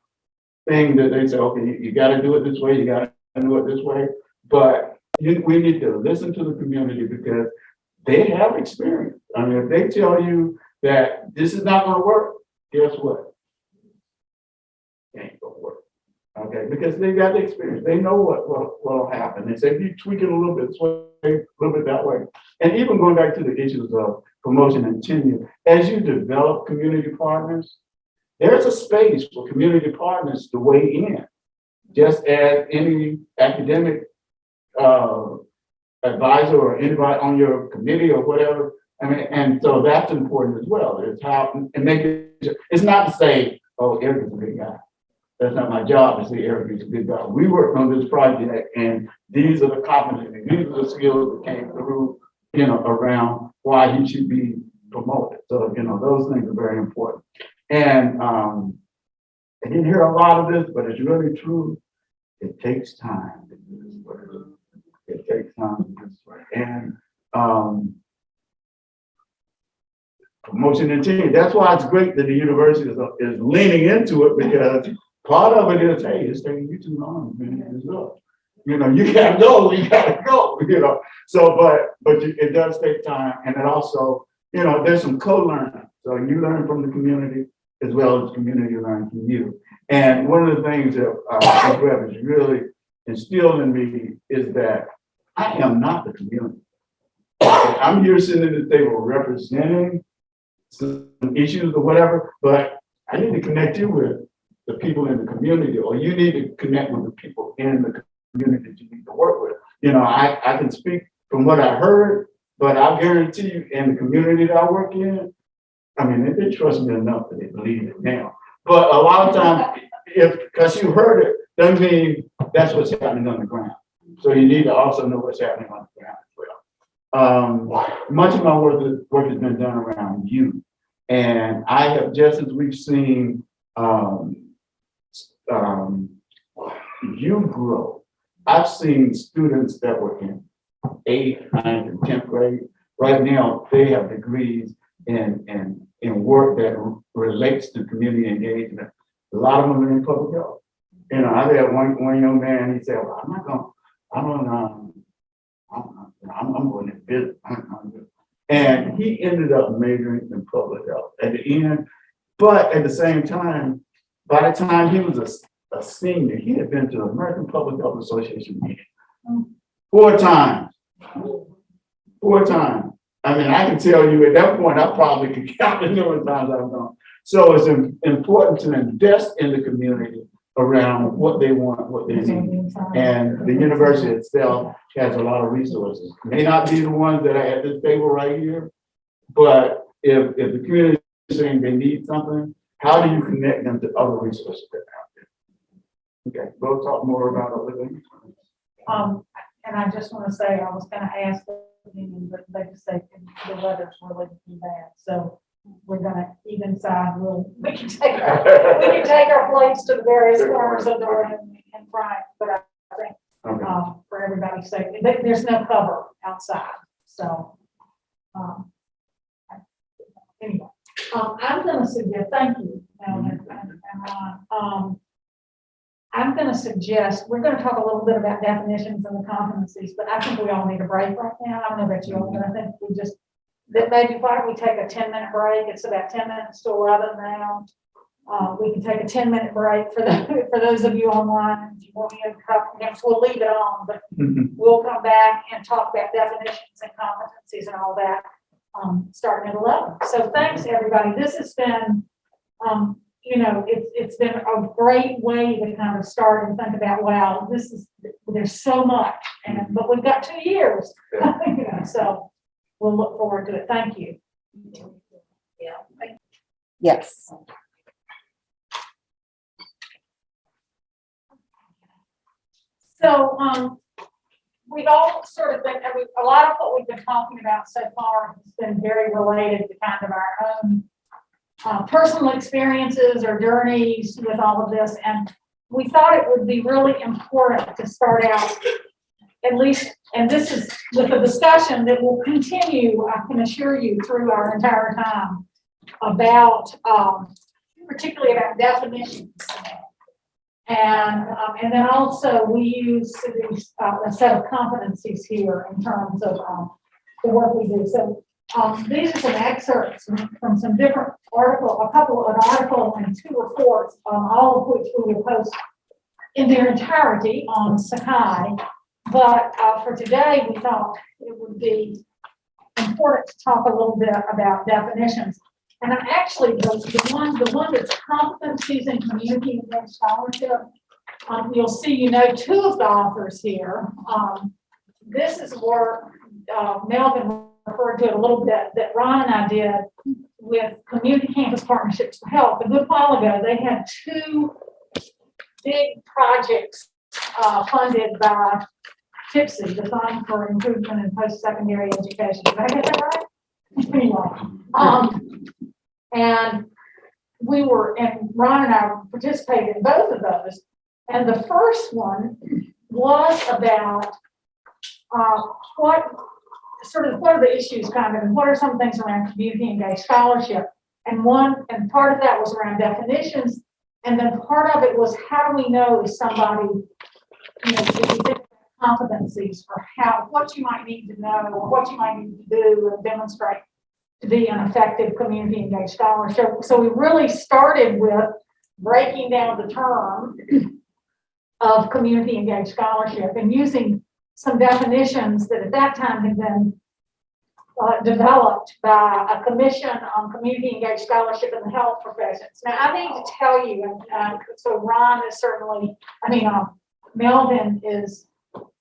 thing that they say, okay, you got to do it this way, you got to do it this way, but we need to listen to the community because they have experience. I mean, if they tell you that this is not going to work, guess what? It ain't going to work. Okay, because they got the experience. They know what will happen. They say, if you tweak it a little bit this way, a little bit that way. And even going back to the issues of promotion and tenure, as you develop community partners, there's a space for community partners to weigh in, just as any academic advisor or anybody on your committee or whatever. I mean, and so that's important as well. It's how, and make it, it's not to say, oh, Eric is a good guy. That's not my job to say Eric is a good guy. We worked on this project and these are the competencies, these are the skills that came through, you know, around why he should be promoted. So, you know, those things are very important. And I didn't hear a lot of this, but it's really true. It takes time. It takes time. And promotion and team. That's why it's great that the university is leaning into it because part of it is, hey, it's taking you too long, man. It's up. You know, you gotta go, you know. So, but it does take time, and it also, you know, there's some co-learning. So you learn from the community as well as community learn from you. And one of the things that Webb has really instilled in me is that I am not the community. I'm here sitting at the table representing some issues or whatever, but I need to connect you with the people in the community, or you need to connect with the people in the community that you need to work with. You know, I can speak from what I heard, but I guarantee you in the community that I work in, I mean, they trust me enough that they believe it now. But a lot of times, because you heard it, doesn't mean that's what's happening on the ground. So you need to also know what's happening on the ground as well. Much of my work has been done around youth. And I have, just as we've seen youth grow, I've seen students that were in 8th, 9th, and 10th grade. Right now, they have degrees in work that relates to community engagement. A lot of them are in public health. You know, I had one young man, he said, well, I'm going to business. And he ended up majoring in public health at the end. But at the same time, by the time he was a senior, he had been to the American Public Health Association meeting 4 times. 4 times. I mean, I can tell you at that point, I probably could count the number of times I've gone. So it's important to invest in the community around what they want, what they need. And the university itself has a lot of resources. May not be the ones that are at this table right here, but if the community is saying they need something, how do you connect them to other resources that are out there? Okay, we'll talk more about other things. And I just want to say, I was gonna ask the union, but they just say the weather's really bad, so we're gonna even side, we can take our plates to the various corners of the room and front, but I think, Okay. for everybody's sake, there's no cover outside, so, anyway, I'm gonna suggest, thank you, Melvin and Ron. I'm gonna suggest, we're gonna talk a little bit about definitions and the competencies, but I think we all need a break right now. I don't know about you all, but I think that maybe why don't we take a 10-minute break? It's about 10 minutes to 11 now. We can take a 10-minute break for those of you online. If you want me to come, we'll leave it on, but we'll come back and talk about definitions and competencies and all that, starting at 11. So thanks, everybody. This has been, it's been a great way to kind of start and think about, wow, there's so much, but we've got 2 years, so we'll look forward to it. Thank you. Yes. So, we've all sort of been, a lot of what we've been talking about so far has been very related to kind of our own personal experiences or journeys with all of this. And we thought it would be really important to start out, at least, and this is with a discussion that will continue, I can assure you, through our entire time, about, particularly about definitions. And then also we use a set of competencies here in terms of the work we do. So these are some excerpts from some different articles, an article and 2 reports, all of which we will post in their entirety on Sakai. But for today, we thought it would be important to talk a little bit about definitions. And I'm actually the one that's competencies in community and scholarship. You'll see, 2 of the authors here. This is work Melvin referred to it a little bit that Ron and I did with Community Campus Partnerships for Health. A good while ago, they had 2 big projects funded by TIPSY, the Fund for Improvement in Post-Secondary Education. Did I get that right? Anyway, and Ron and I participated in both of those. And the first one was about what are the issues and what are some things around community engaged scholarship. And part of that was around definitions. And then part of it was, how do we know if somebody, if we think competencies for what you might need to know or what you might need to do and demonstrate to be an effective community engaged scholar. So we really started with breaking down the term of community engaged scholarship and using some definitions that at that time had been developed by a commission on community engaged scholarship in the health professions. Now I need to tell you, and so Ron is certainly, Melvin has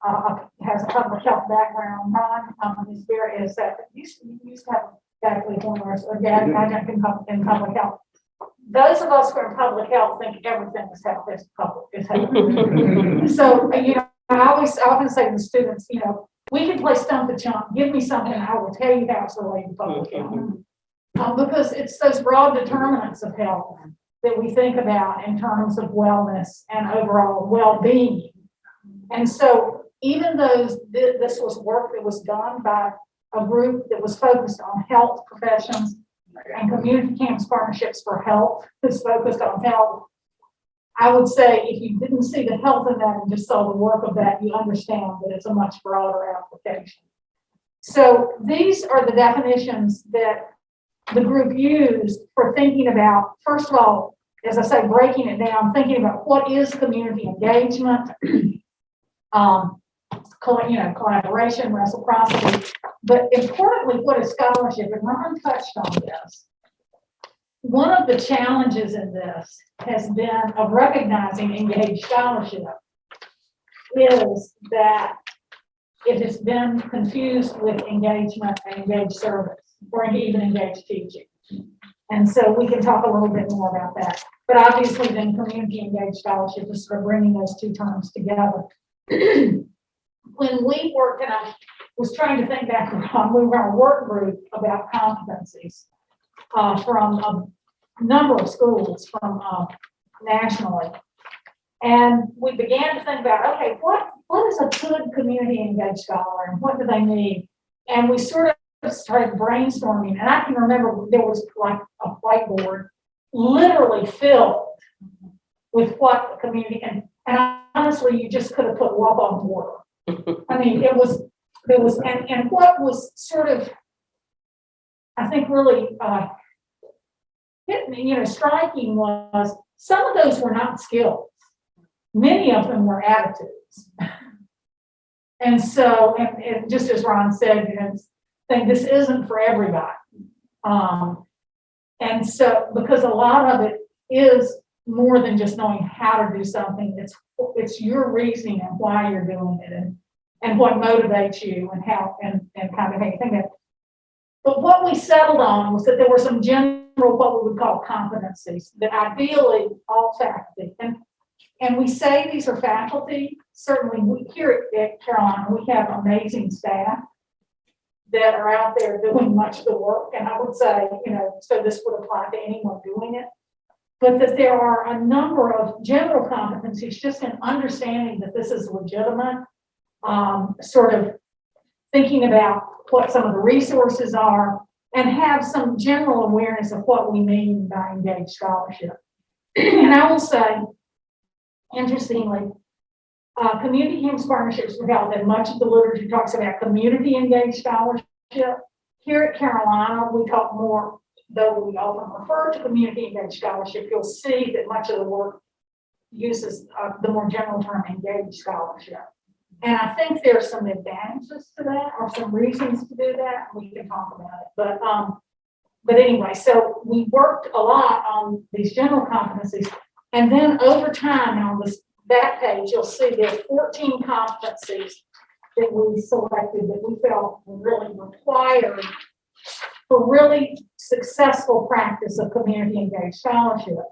a public health background. Ron, his spirit is that used to have faculty honors or adjunct in public health. Those of us who are in public health think everything is health is public is health. So I often say to the students, we can play stump the chump. Give me something, I will tell you how it's related to public health. Because it's those broad determinants of health that we think about in terms of wellness and overall well-being. And so even though this was work that was done by a group that was focused on health professions and community campus partnerships for health, is focused on health, I would say if you didn't see the health in that and just saw the work of that, you understand that it's a much broader application. So these are the definitions that the group used for thinking about, first of all, as I say, breaking it down, thinking about what is community engagement, collaboration, reciprocity, but importantly, what is scholarship? And Ron touched on this. one of the challenges in this has been of recognizing engaged scholarship is that it has been confused with engagement and engaged service, or even engaged teaching. And so we can talk a little bit more about that. But obviously then community engaged scholarship is sort of bringing those two terms together. When we worked, and I was trying to think back on, we were on a work group about competencies from a number of schools from nationally. And we began to think about, okay, what is a good community engaged scholar and what do they need? And we sort of started brainstorming. And I can remember there was like a whiteboard literally filled with what the community, and honestly, you just could have put love on water. I mean, there was, and what was sort of, I think really hit me, striking was some of those were not skills. Many of them were attitudes. And so, and just as Ron said, think this isn't for everybody. And so, because a lot of it is more than just knowing how to do something, it's your reasoning and why you're doing it and what motivates you and how and kind of how you think of it. But what we settled on was that there were some general, what we would call competencies that ideally all faculty, and we say these are faculty, certainly we here at Carolina, we have amazing staff that are out there doing much of the work. And I would say, so this would apply to anyone doing it, but that there are a number of general competencies just in understanding that this is legitimate, sort of thinking about what some of the resources are and have some general awareness of what we mean by engaged scholarship. And I will say, interestingly, community campus partnerships were held, and much of the literature talks about community engaged scholarship. Here at Carolina, we talk more, though we often refer to community engaged scholarship, you'll see that much of the work uses the more general term engaged scholarship. And I think there's some advantages to that or some reasons to do that. We can talk about it. But anyway, so we worked a lot on these general competencies. And then over time on that page, you'll see there's 14 competencies that we selected that we felt were really required for really successful practice of community engaged scholarship.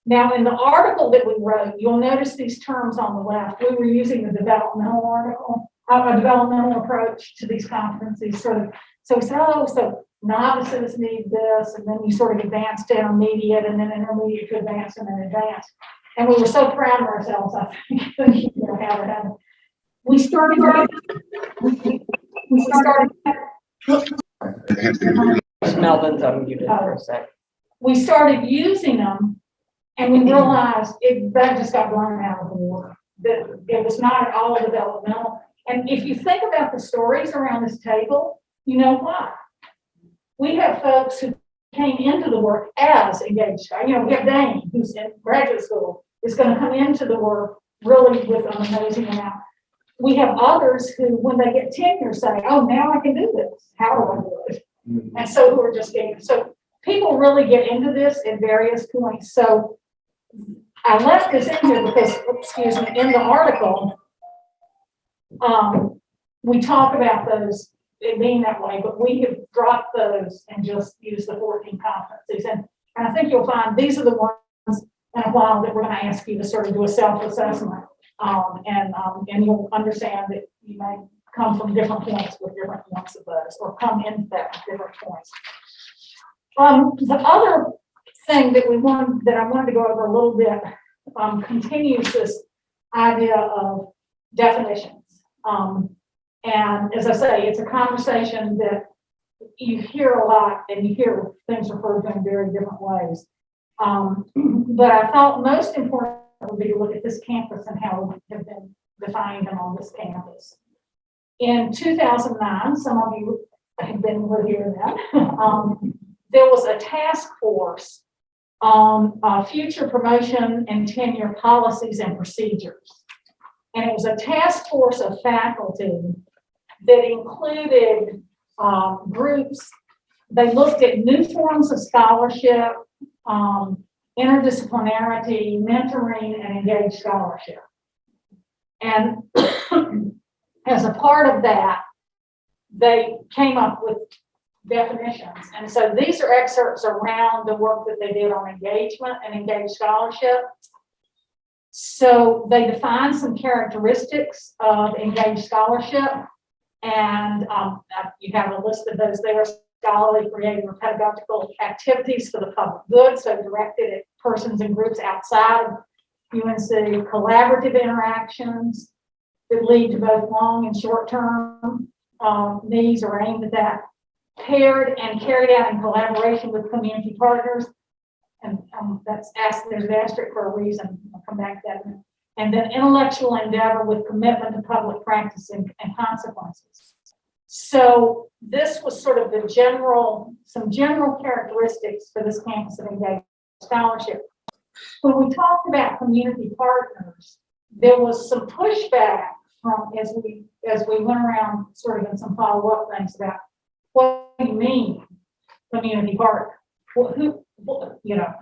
Now, in the article that we wrote, you'll notice these terms on the left. We were using the developmental a developmental approach to these competencies. So we said, so novices need this, and then you sort of advance to intermediate, and then intermediate to advanced, and then advanced. And we were so proud of ourselves, I think, how it happened. We started. Melvin's unmuted for a sec. We started using them, and we realized that just got blown out of the water. That it was not at all developmental. And if you think about the stories around this table, you know why. We have folks who came into the work as engaged. We have Dane, who's in graduate school, is going to come into the work really with an amazing amount. We have others who, when they get tenure, say, oh, now I can do this. How do I do it? Mm-hmm. And so who are just getting, so people really get into this at various points. So I left this in here because, in the article, we talk about those, it being that way, but we have dropped those and just used the 14 competencies. And I think you'll find these are the ones in a while that we're going to ask you to sort of do a self-assessment. And you'll understand that you may come from different points with different points of those, or come into that at different points. The other thing that I wanted to go over a little bit continues this idea of definitions. And as I say, it's a conversation that you hear a lot, and you hear things referred to in very different ways. But I thought most important would be to look at this campus and how we have been defining them on this campus. In 2009, some of you have been here then, there was a task force on future promotion and tenure policies and procedures. And it was a task force of faculty that included groups they looked at new forms of scholarship, interdisciplinarity, mentoring, and engaged scholarship. And as a part of that, they came up with definitions. And so these are excerpts around the work that they did on engagement and engaged scholarship. So they defined some characteristics of engaged scholarship, and you have a list of those there: scholarly, creative, or pedagogical activities for the public good, so directed at persons and groups outside of UNC, collaborative interactions that lead to both long and short-term needs are aimed at that, paired and carried out in collaboration with community partners. And that's asked, there's an asterisk for a reason. I'll come back to that. And then intellectual endeavor with commitment to public practice and consequences. So this was sort of some general characteristics for this campus of engaged scholarship. When we talked about community partners, there was some pushback from as we went around sort of in some follow-up things about what do you mean community partner? Who, you know,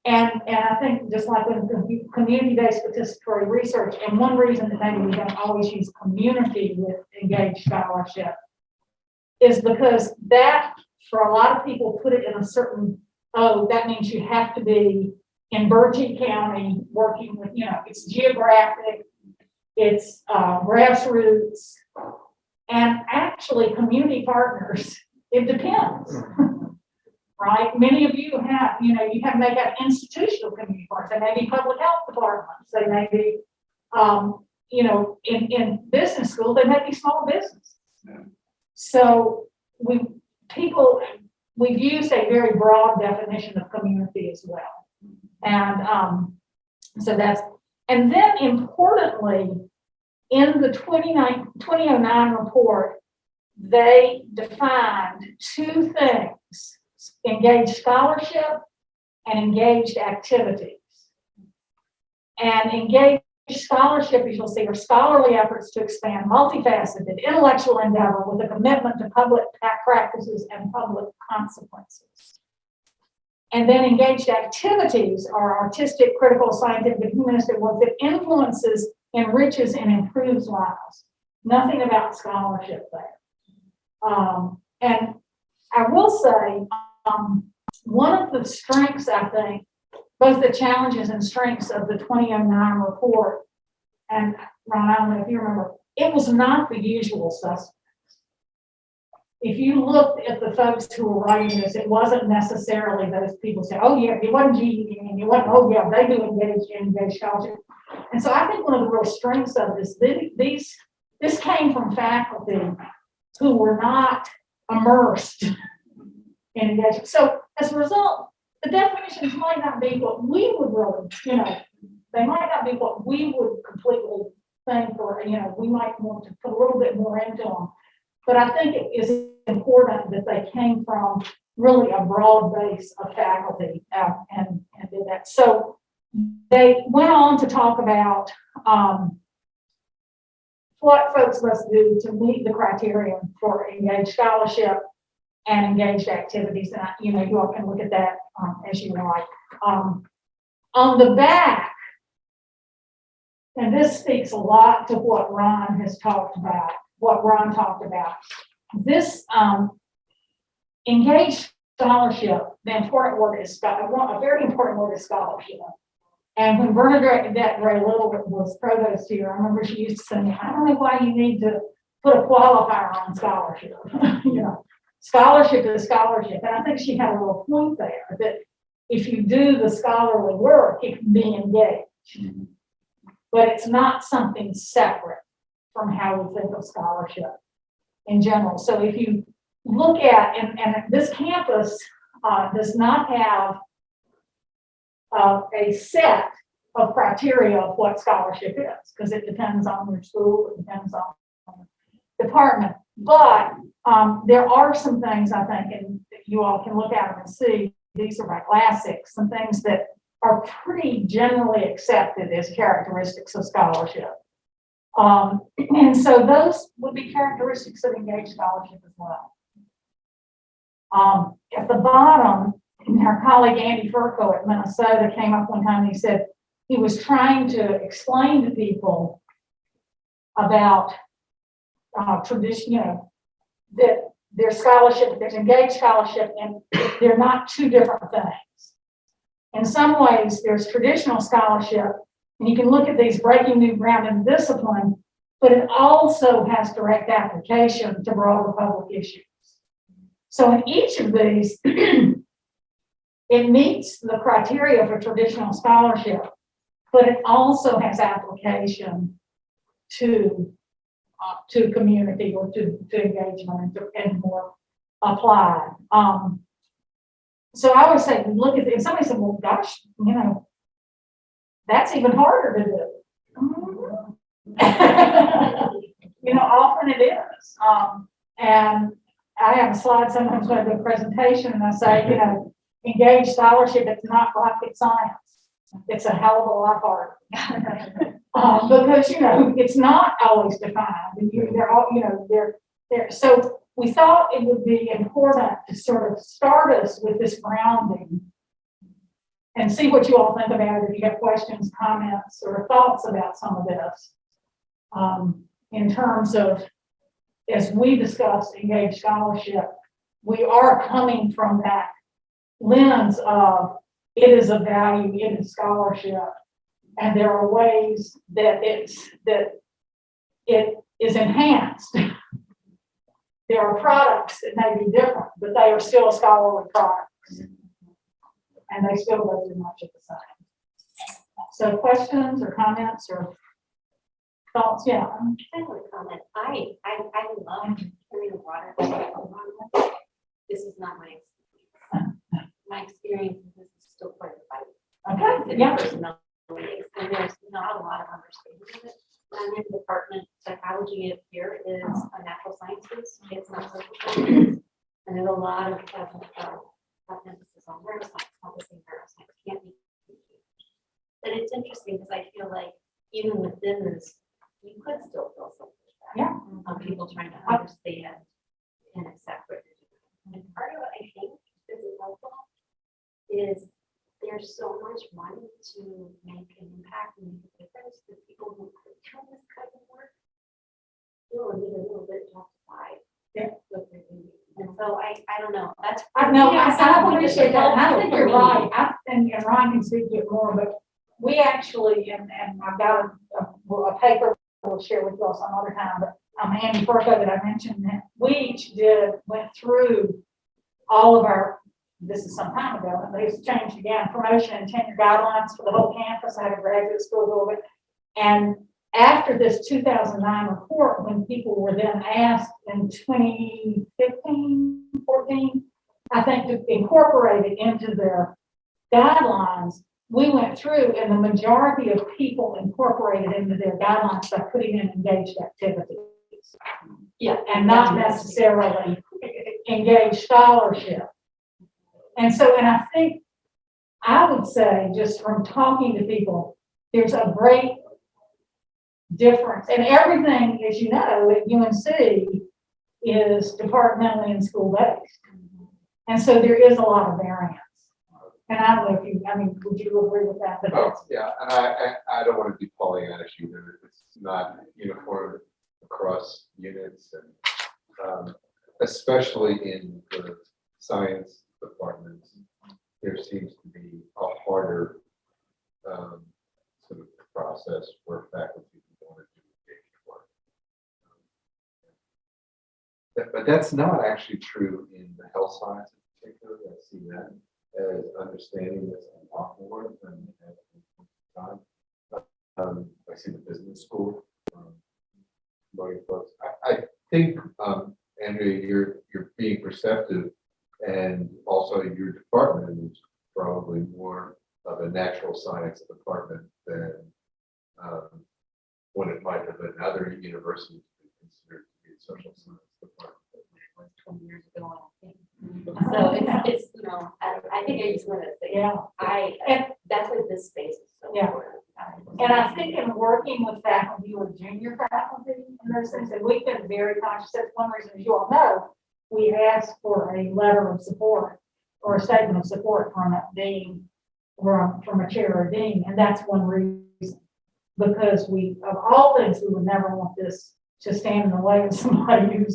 and I think just like in community-based participatory research, and one reason that maybe we don't always use community with engaged scholarship is because that, for a lot of people, put it in a certain, oh, that means you have to be in Berkeley County working with, you know, it's geographic, it's grassroots, and actually community partners, it depends. Right? Many of you have, you know, you have may have institutional community partners. They may be public health departments. They may be, you know, in business school, they may be small business. Yeah. So we've used a very broad definition of community as well. And so that's, and then importantly, in the 2009 report, they defined two things: engaged scholarship and engaged activities. And engaged scholarship, as you'll see, are scholarly efforts to expand multifaceted intellectual endeavor with a commitment to public practices and public consequences. And then engaged activities are artistic, critical, scientific, and humanistic work that influences, enriches, and improves lives. Nothing about scholarship there. And I will say, one of the strengths, I think, both the challenges and strengths of the 2009 report, and Ron, I don't know if you remember, it was not the usual suspects. If you looked at the folks who were writing this, it wasn't necessarily those people say, oh yeah, it wasn't GED, and you wasn't, oh yeah, they do engaged scholarship. And so I think one of the real strengths of this, this came from faculty who were not immersed in engagement. So as a result, the definitions might not be what we would really, you know, they might not be what we would completely think, or, you know, we might want to put a little bit more into them. But I think it is important that they came from really a broad base of faculty and did that. So they went on to talk about what folks must do to meet the criteria for engaged scholarship and engaged activities. And you know, you all can look at that as you like. On the back, and this speaks a lot to what Ron has talked about, this engaged scholarship, the important word is, a very important word is scholarship. And when Bernadette Gray Little was provost here, I remember she used to say, I don't know why you need to put a qualifier on scholarship. You know, scholarship is scholarship. And I think she had a little point there that if you do the scholarly work, it can be engaged. But it's not something separate from how we think of scholarship in general. So if you look at, and this campus does not have a set of criteria of what scholarship is, because it depends on your school, it depends on the department. But there are some things I think, and you all can look at them and see, these are my classics, some things that are pretty generally accepted as characteristics of scholarship. And so those would be characteristics of engaged scholarship as well. At the bottom, our colleague Andy Furco at Minnesota came up one time and he said he was trying to explain to people about tradition, that there's scholarship, there's engaged scholarship, and they're not two different things. In some ways, there's traditional scholarship, and you can look at these breaking new ground in discipline, but it also has direct application to broader public issues. So in each of these, it meets the criteria for traditional scholarship, but it also has application to community or to engagement and more applied. So I would say, look at it. Somebody said, well, gosh, that's even harder to do. Often it is. And I have a slide sometimes when I do a presentation and I say, engaged scholarship, it's not rocket science. It's a hell of a lot harder. Because, it's not always defined. And they're all, they're. So we thought it would be important to sort of start us with this grounding and see what you all think about it. If you have questions, comments, or thoughts about some of this. In terms of, as we discussed engaged scholarship, we are coming from that lens of it is a value, it is scholarship, and there are ways that it is enhanced. There are products that may be different, but they are still scholarly products, and they still go through much of the same. So, questions or comments or thoughts? Yeah. I have a comment. I love carrying water. This is not my experience. My experience is this is still part of the fight. Okay. Yeah. And there's not a lot of understanding of it. I'm in the department psychology here is a natural sciences. It's not social sciences. And there's a lot of emphasis on neuroscience. Obviously, neuroscience can't be. But it's interesting because I feel like even within this, you could still feel some pushback. Yeah. On people trying to understand and accept what you're doing. And part of what I think is helpful is there's so much money to make an impact and make a difference that people who could do this kind of work still need a little bit to justify. Yeah. What they're doing. And so I don't know. That's I appreciate that. And I think you're right. And Ron can speak to it more, but we actually, and I've got a paper we'll share with you all some other time, but Andy Furco that I mentioned, we each went through all of our, this is some time ago, and they've changed again, promotion and tenure guidelines for the whole campus. I had a graduate school go over it. And after this 2009 report, when people were then asked in 2015, 14, I think to incorporate it into their guidelines, we went through and the majority of people incorporated into their guidelines by putting in engaged activities. Yeah. And not necessarily engaged scholarship. And I think I would say, just from talking to people, there's a great difference. And everything, as you know, at UNC is departmentally and school-based. And so there is a lot of variance. And I don't know if would you agree with that? Yeah, and I don't want to be Pollyannish either. It's not uniform across units, and especially in the science departments, there seems to be a harder sort of process where faculty want to do engaged work. But that's not actually true in the health science in particular. I see that as understanding this a lot more than at time. I see the business school promoting folks. I think, Andrea, you're being perceptive, and also your department is probably more of a natural science department than what it might have been other universities considered to be a social science department. 20 years ago, I think. So it's I think I just want to say, that's why this space is so important. And I think in working with faculty or junior faculty and those things, that we've been very conscious. That's one reason, as you all know, we ask for a letter of support or a statement of support from a dean or from a chair or dean, and that's one reason. Because we, of all things, we would never want this to stand in the way of somebody who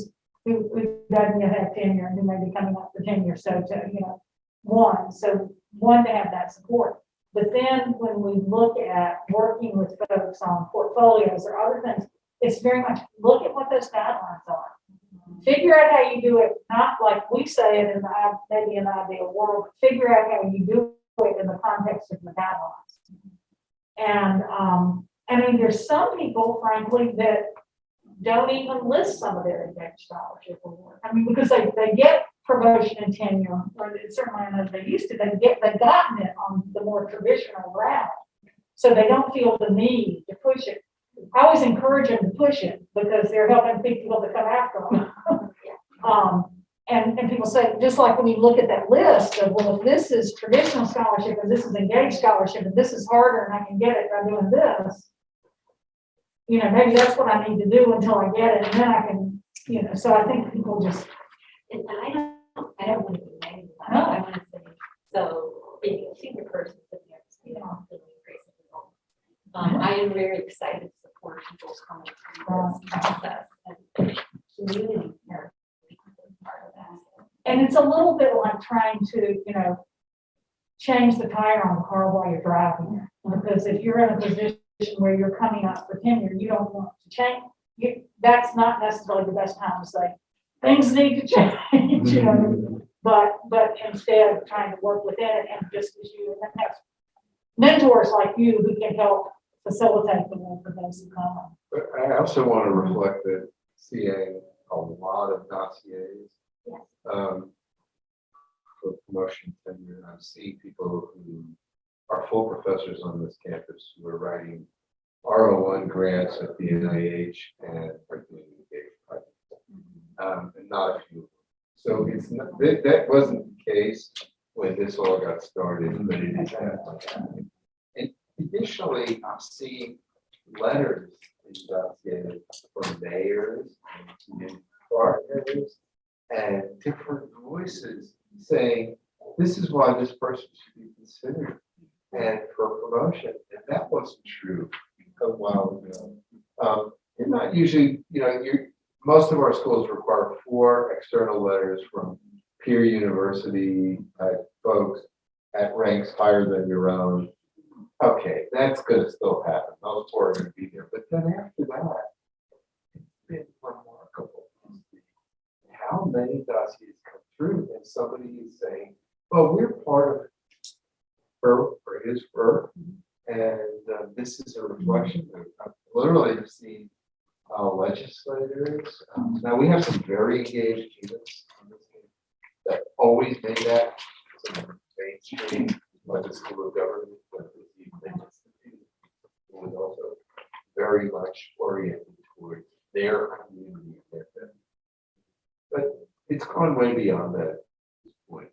doesn't yet have tenure and who may be coming up for tenure. So to, one to have that support. But then when we look at working with folks on portfolios or other things, it's very much look at what those guidelines are. Figure out how you do it, not like we say it in maybe an ideal world, but figure out how you do it in the context of the guidelines. And I mean, there's some people, frankly, that don't even list some of their engaged scholarship award. I mean, because they get promotion and tenure, or certainly I know they used to, they've gotten it on the more traditional route. So they don't feel the need to push it. I always encourage them to push it because they're helping people to come after them. And people say, just like when you look at that list of, well, if this is traditional scholarship and this is engaged scholarship and this is harder and I can get it by doing this, maybe that's what I need to do until I get it, and then I can, so I think people just. And I don't want to be negative. I want to say, so being a senior person, I am very excited to support people coming through this process and community care. Part of that. And it's a little bit like trying to, change the tire on the car while you're driving it. Because if you're in a position where you're coming up for tenure, you don't want to change. That's not necessarily the best time to say things need to change, but instead of trying to work within it and just as you have mentors like you who can help facilitate the work for those who come. But I also want to reflect that seeing a lot of dossiers for promotion tenure. I'm seeing people who are full professors on this campus who are writing R01 grants at the NIH and are doing engaged projects, and not a few. So it's not, that wasn't the case when this all got started, but it is happening. And additionally, I'm seeing letters in dossiers from mayors and community partners and different voices saying, this is why this person should be considered and for promotion. And that wasn't true a while ago. You're not usually, most of our schools require 4 external letters from peer university folks at ranks higher than your own. Okay, that's going to still happen. Those 4 are going to be there. But then after that, it's been remarkable how many dossiers come through and somebody is saying, well, we're part of her or his work, and this is a reflection of, I've literally seen legislators. Now we have some very engaged students that always made that some mainstream, like the School of Government, but it was also very much oriented towards their community. But it's gone way beyond that at this point.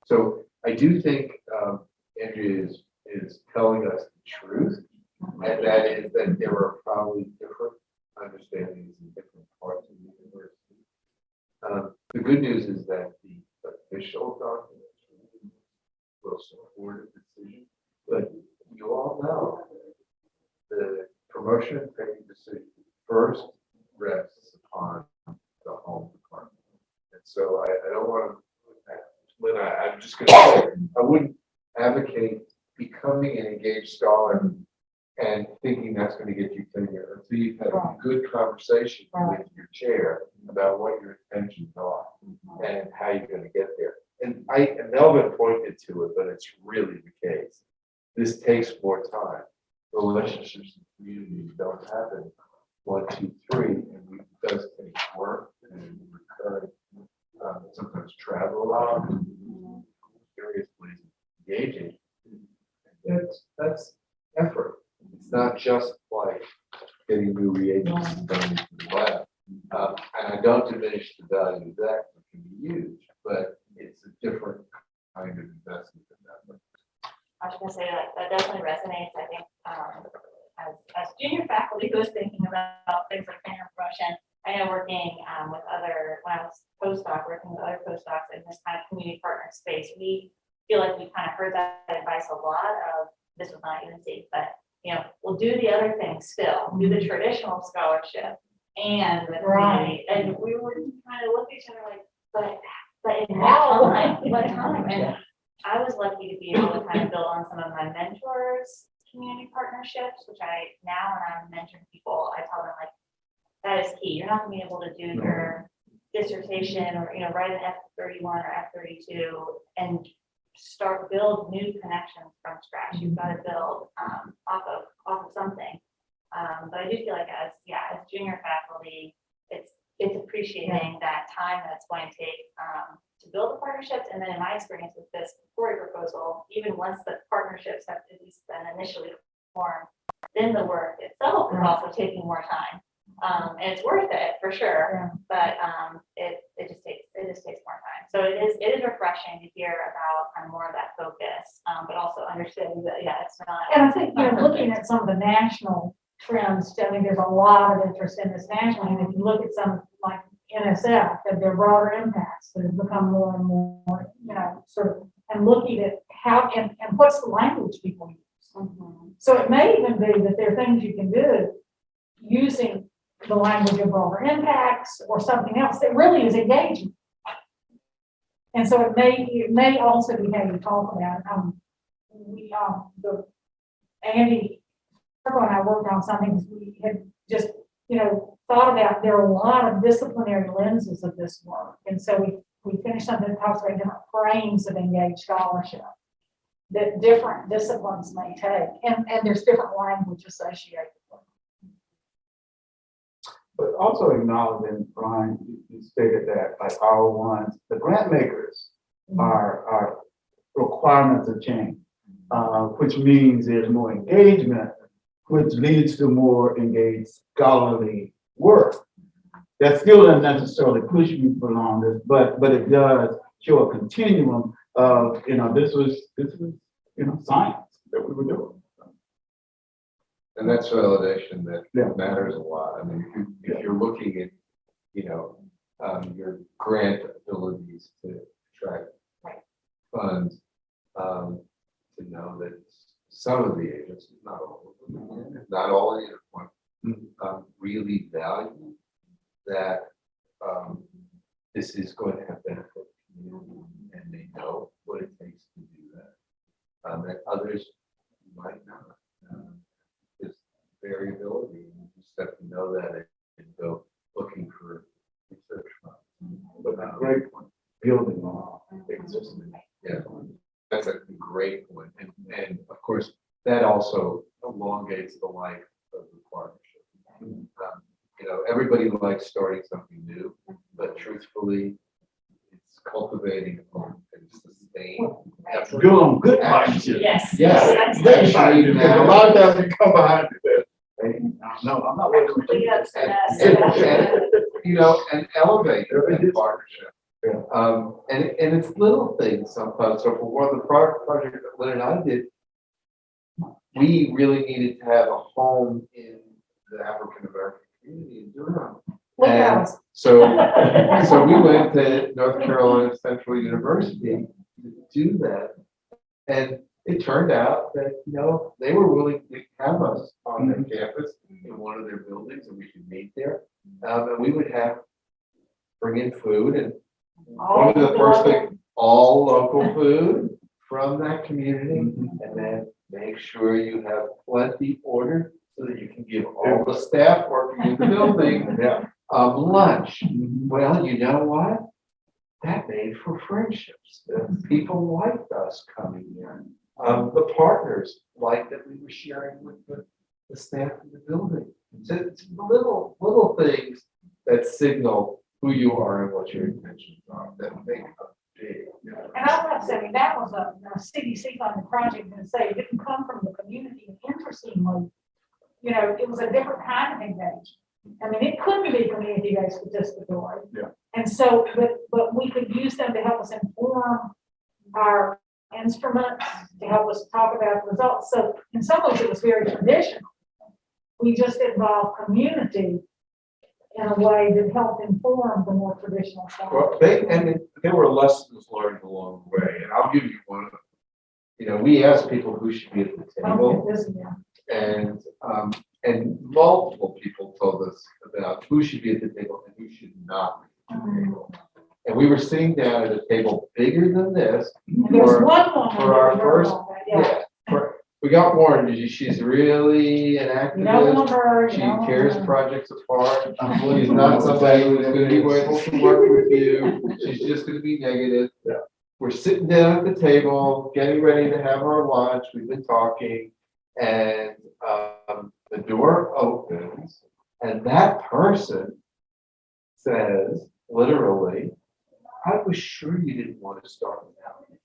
So I do think Andrea is telling us the truth, and that is that there are probably different understandings in different parts of the university. The good news is that the official documents will support a decision, but you all know the promotion and training decision first rests upon the home department. And so I don't want to, I'm just going to say, I wouldn't advocate becoming an engaged scholar and thinking that's going to get you tenure until you've had a good conversation with your chair about what your intentions are and how you're going to get there. And Melvin pointed to it, but it's really the case. This takes more time. Relationships in communities don't happen 1, 2, 3, and it does take work and recurring, sometimes travel a lot, various ways of engaging. That's effort. It's not just like getting new reagents done in the lab. And I don't diminish the value of that, it can be huge, but it's a different kind of investment than that. I was gonna say that definitely resonates, I think, as junior faculty who is thinking about things like tenure promotion. I know working with when I was postdoc, working this kind of community partner space, we feel like we kind of heard that advice a lot of, this was not UNC, but, you know, we'll do the other things still, do the traditional scholarship and the community. And we were kind of looking at each other like, but in what time? And I was lucky to be able to kind of build on some of my mentors' community partnerships, which now when I'm mentoring people, I tell them like, that is key. You're not gonna be able to do your dissertation or, you know, write an F31 or F32 and build new connections from scratch. You've got to build off of something. But I do feel like as junior faculty, it's appreciating that time that it's going to take to build the partnerships. And then in my experience with this Corey proposal, even once the partnerships have at least been initially formed, then the work itself is also taking more time. And it's worth it for sure, but it just takes more time. So it is refreshing to hear about kind of more of that focus, but also understanding that it's not. And I think, you know, looking at some of the national trends, I mean, there's a lot of interest in this nationally. And if you look at some like NSF, that there are broader impacts that have become more and more, you know, sort of, and looking at how and what's the language people use. So it may even be that there are things you can do using the language of broader impacts or something else that really is engaging. And so it may also be how you talk about it. Andy and I worked on something because we had just, you know, thought about there are a lot of disciplinary lenses of this work. And so we finished something that talks about different frames of engaged scholarship that different disciplines may take. And there's different language associated with it. But also acknowledging, Brian, you stated that like R1s, the grant makers are requirements of change, which means there's more engagement, which leads to more engaged scholarly work. That still doesn't necessarily push people along this, but it does show a continuum of, you know, this was, you know, science that we were doing. And that's validation that Yeah. matters a lot. I mean, if you're looking at, you know, your grant abilities to attract funds, to know that some of the agencies, not all of them, not all at one, really value that this is going to have benefit to the community, and they know what it takes to do that. And others might not. There's variability, and you just have to know that and go looking for research funds. But a great point, building on existing. Yeah, that's a great point. And of course, that also elongates the life of the partnership. You know, everybody likes starting something new, but truthfully, it's cultivating and sustain. Build on good partnerships. Yes. Yes. Because a lot of times you come behind it. Hey, no, I'm not ready Complete to upset us. And, you know, and elevate that partnership. Yeah. And it's little things sometimes. So for one of the projects that Lynn and I did, we really needed to have a home in the African American community in Durham. And so we went to North Carolina Central University to do that. And it turned out that, you know, they were willing to have us on their campus in one of their buildings, and we could meet there. And we would bring in food, and one of the first things, all local food from that community, and then make sure you have plenty ordered so that you can give all the staff working in the building lunch. Well, you know what? That made for friendships. People liked us coming in. The partners liked that we were sharing with the staff in the building. So it's little things that signal who you are and what your intentions are that make a big. And I want to say, that was a CDC funded project, and say it didn't come from the community. And interestingly, you know, it was a different kind of engagement. I mean, it couldn't be community-based participatory. Yeah. And so, but we could use them to help us inform our instruments, to help us talk about the results. So in some ways, it was very traditional. We just involved community in a way that helped inform the more traditional style. Well, there were lessons learned along the way, and I'll give you one. You know, we asked people who should be at the table, and multiple people told us about who should be at the table and who should not be at the table. And we were sitting down at a table bigger than this. There's one woman. For our that first, yeah. we got warned, she's really an You don't want activist. her, you She don't want tears her. projects apart. She's not somebody who's gonna be able to work with you. She's just gonna be negative. Yeah. We're sitting down at the table, getting ready to have our lunch. We've been talking, and the door opens, and that person says, literally, "I was sure you didn't want to start without me."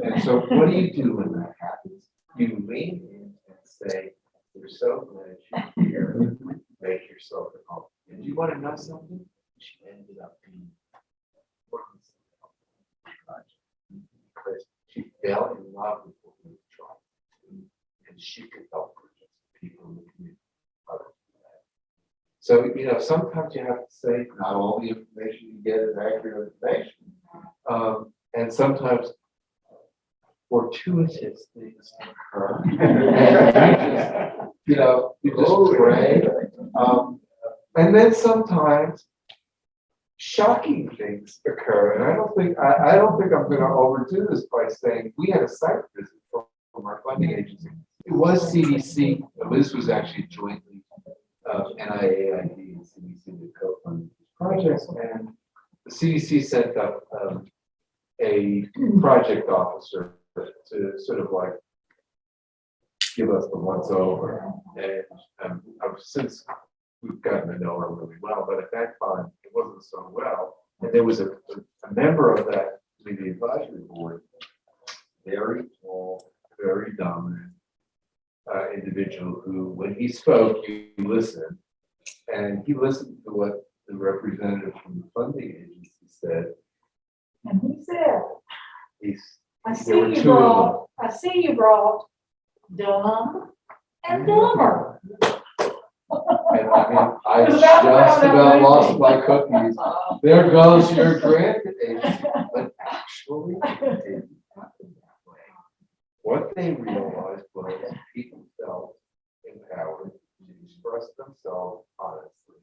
And so what do you do when that happens? You lean in and say, "We're so glad you're here. Make yourself at home." And you want to know something? She ended up being one of the project because she fell in love with what we were trying to do, and she could help people in the community. So, you know, sometimes you have to say not all the information you get is accurate information. And sometimes fortuitous things occur. And you just pray. And then sometimes shocking things occur. And I don't think I'm going to overdo this by saying we had a site visit from our funding agency. It was CDC. This was actually jointly NIAID and CDC to co-fund projects, and the CDC sent up a project officer to sort of like give us the once over. And since we've gotten to know her really well, but at that time it wasn't so well. And there was a member of that community advisory board, very tall, very dominant individual who, when he spoke, you listened, and he listened to what the representative from the funding agency said. And he said, I see there were you two of brought dumb and dumber. And I mean, I just about lost my cookies. There goes your grant agency, but actually, it didn't happen that way. What they realized was people felt empowered to express themselves honestly.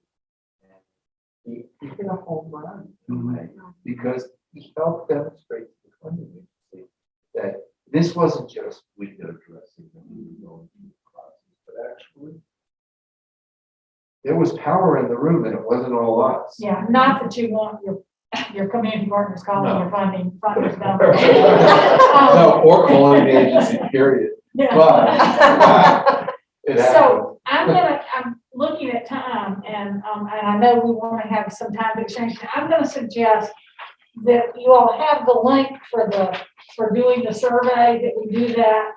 And he hit a home run in a way, because he helped demonstrate to the funding agency that this wasn't just window dressing that we were going through the process, but actually there was power in the room, and it wasn't all us. Yeah, not that you want your community partners calling No. your funders dumber. No, or calling the agency, period. Yeah. But it happened. So I'm looking at time, and I know we want to have some time to exchange. I'm gonna suggest that you all have the link for doing the survey, that we do that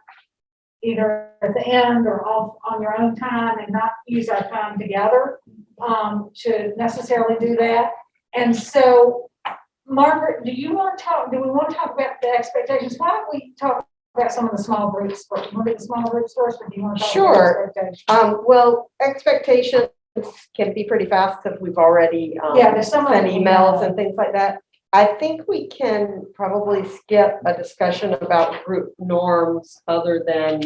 either at the end or off on your own time, and not use our time together to necessarily do that. And so, Margaret, do we want to talk about the expectations? Why don't we talk about some of the small groups first? Want to do the small groups first, or do you want to talk Sure. about expectations? Well, expectations can be pretty fast because we've already There's some of sent them. emails and things like that. I think we can probably skip a discussion about group norms other than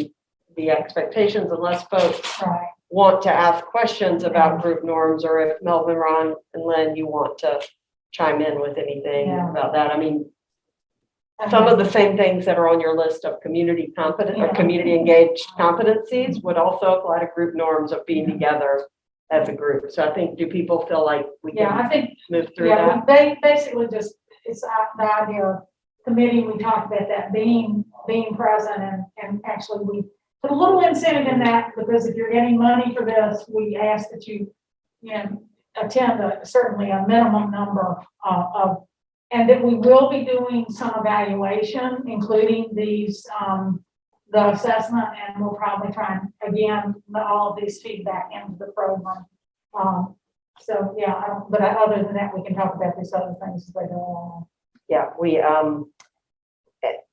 the expectations, unless folks Right. want to ask questions about group norms, or if Melvin, Ron, and Lynn, you want to chime in with anything Yeah. about that. I mean, some of the same things that are on your list of community competent or Yeah. community engaged competencies would also apply to group norms of being together as a group. So I think, do people feel like we Yeah, can I think, move through yeah, that? they basically just, it's the idea of committee, we talked about that being present, and actually we put a little incentive in that, because if you're getting money for this, we ask that you attend certainly a minimum number of, and that we will be doing some evaluation, including these, the assessment, and we'll probably try and, again, put all of these feedback into the program. So, yeah, but other than that, we can talk about these other things as they go along. Yeah,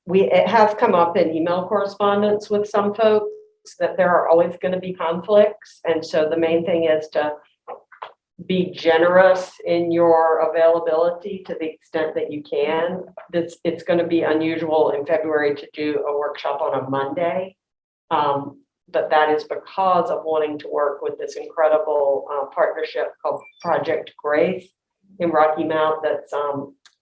it has come up in email correspondence with some folks that there are always going to be conflicts. And so the main thing is to be generous in your availability to the extent that you can. It's going to be unusual in February to do a workshop on a Monday. But that is because of wanting to work with this incredible partnership called Project Grace in Rocky Mount that's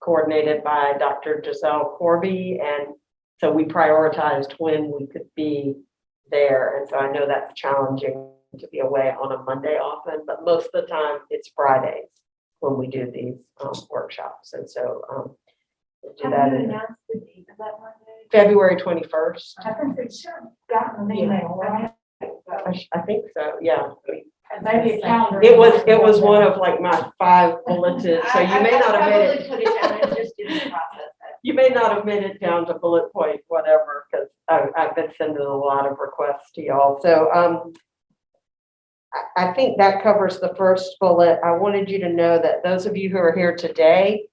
coordinated by Dr. Giselle Corby. And so we prioritized when we could be there. And so I know that's challenging to be away on a Monday often, but most of the time it's Fridays when we do these workshops. And so we'll do that in February 21st. I think they should have gotten an email, right? I think so, yeah. And maybe a calendar. It was one of like my 5 bulleted, so you may not have made it. Put it down and just didn't process it. You may not have made it down to bullet point, whatever, because I've been sending a lot of requests to y'all. So I think that covers the first bullet. I wanted you to know that those of you who are here today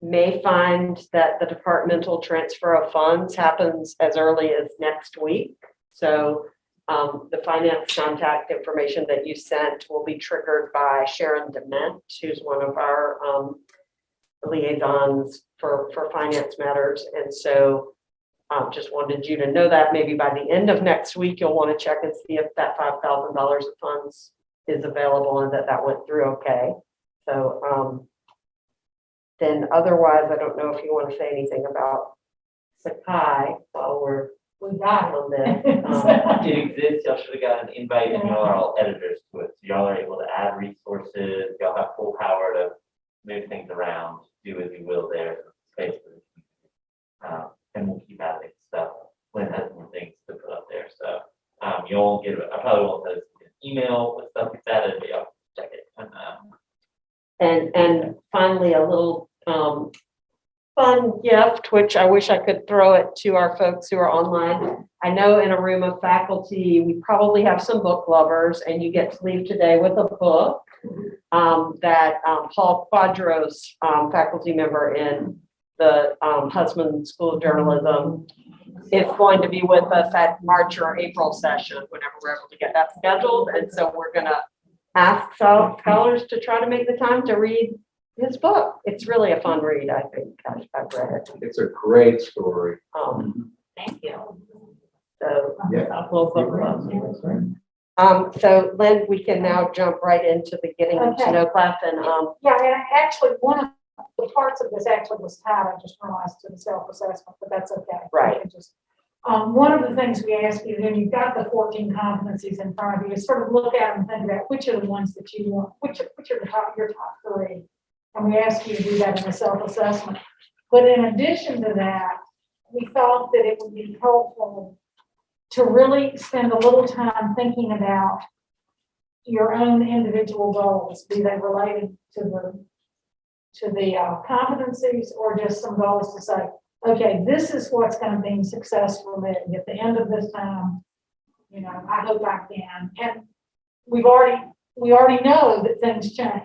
may find that the departmental transfer of funds happens as early as next week. So the finance contact information that you sent will be triggered by Sharon Dement, who's one of our liaisons for finance matters. And so just wanted you to know that maybe by the end of next week, you'll want to check and see if that $5,000 of funds is available and that went through okay. So then otherwise, I don't know if you want to say anything about Sakai while we're on this. It exists, y'all should have got an invite and y'all are all editors to it. So y'all are able to add resources, y'all have full power to move things around, do as you will there. Space and we'll keep adding stuff. Lynn has more things to put up there. So you won't get, I probably won't send an email with stuff like that, but y'all check it. And finally, a little fun gift, which I wish I could throw it to our folks who are online. I know in a room of faculty, we probably have some book lovers, and you get to leave today with a book that Paul Quadros, faculty member in the Husman School of Journalism, is going to be with us at March or April session, whenever we're able to get that scheduled. And so we're going to ask scholars to try to make the time to read his book. It's really a fun read, I think. I've read it. It's a great story. Thank you. So, Yeah. we'll book club. So Lynn, we can now jump right into the getting to know class. And Yeah, and actually, one of the parts of this actually was tied, I just realized, to the self-assessment, but that's okay. Right. We can just, one of the things we ask you, then you've got the 14 competencies in front of you, is sort of look at them and think about which are the ones that you want, which are your top 3. And we ask you to do that in a self-assessment. But in addition to that, we thought that it would be helpful to really spend a little time thinking about your own individual goals, be they related to the competencies or just some goals to say, okay, this is what's going to be successful for me at the end of this time. You know, I hope I can. And we already know that things change.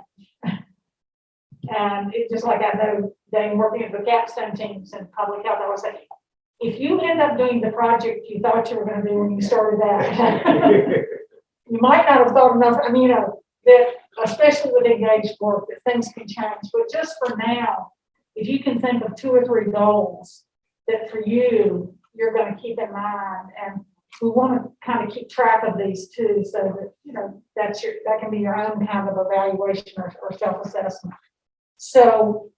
And it's just like I know, Dane, working at the capstone teams in public health, I was saying, if you end up doing the project you thought you were going to do when you started that, you might not have thought enough. I mean, you know, that especially with engaged work, that things can change. But just for now, if you can think of 2 or 3 goals that for you, you're going to keep in mind, and we want to kind of keep track of these too, so that, you know, that can be your own kind of evaluation or self-assessment. So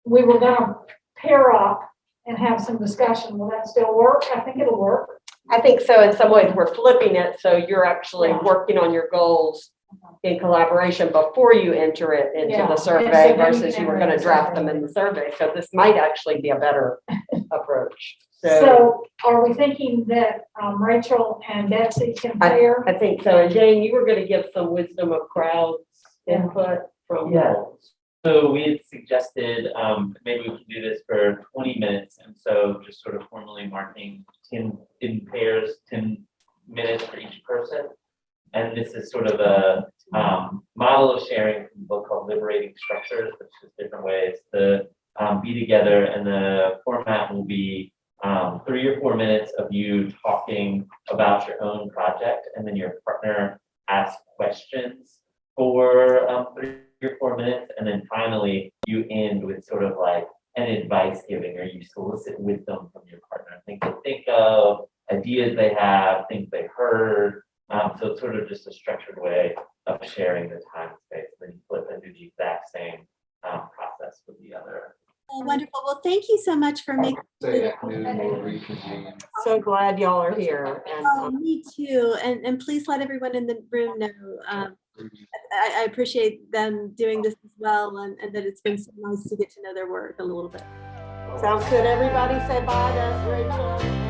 we were going to pair up and have some discussion. Will that still work? I think it'll work. I think so. In some ways, we're flipping it. So you're actually working on your goals in collaboration before you enter it into the survey versus you were going to draft them in the survey. So this might actually be a better approach. So are we thinking that Rachel and Betsy can pair? I think so. And Jane, you were going to give some wisdom of crowds input from So we had suggested maybe we can do this for 20 minutes. And so just sort of formally marking 10 in pairs, 10 minutes for each person. And this is sort of a model of sharing from a book called Liberating Structures, which is different ways to be together. And the format will be 3 or 4 minutes of you talking about your own project, and then your partner asks questions for 3 or 4 minutes, and then finally you end with sort of like an advice giving, or you solicit wisdom from your partner, things to think of, ideas they have, things they heard. So it's sort of just a structured way of sharing the time and space. Then you flip and do the exact same process with the other. Oh, wonderful. Well, thank you so much for making. Say at noon, we'll reconvene. So glad y'all are here. And Oh, me too. And please let everyone in the room know. I appreciate them doing this as well, and that it's been so nice to get to know their work a little bit. sounds good. Everybody say bye to Rachel.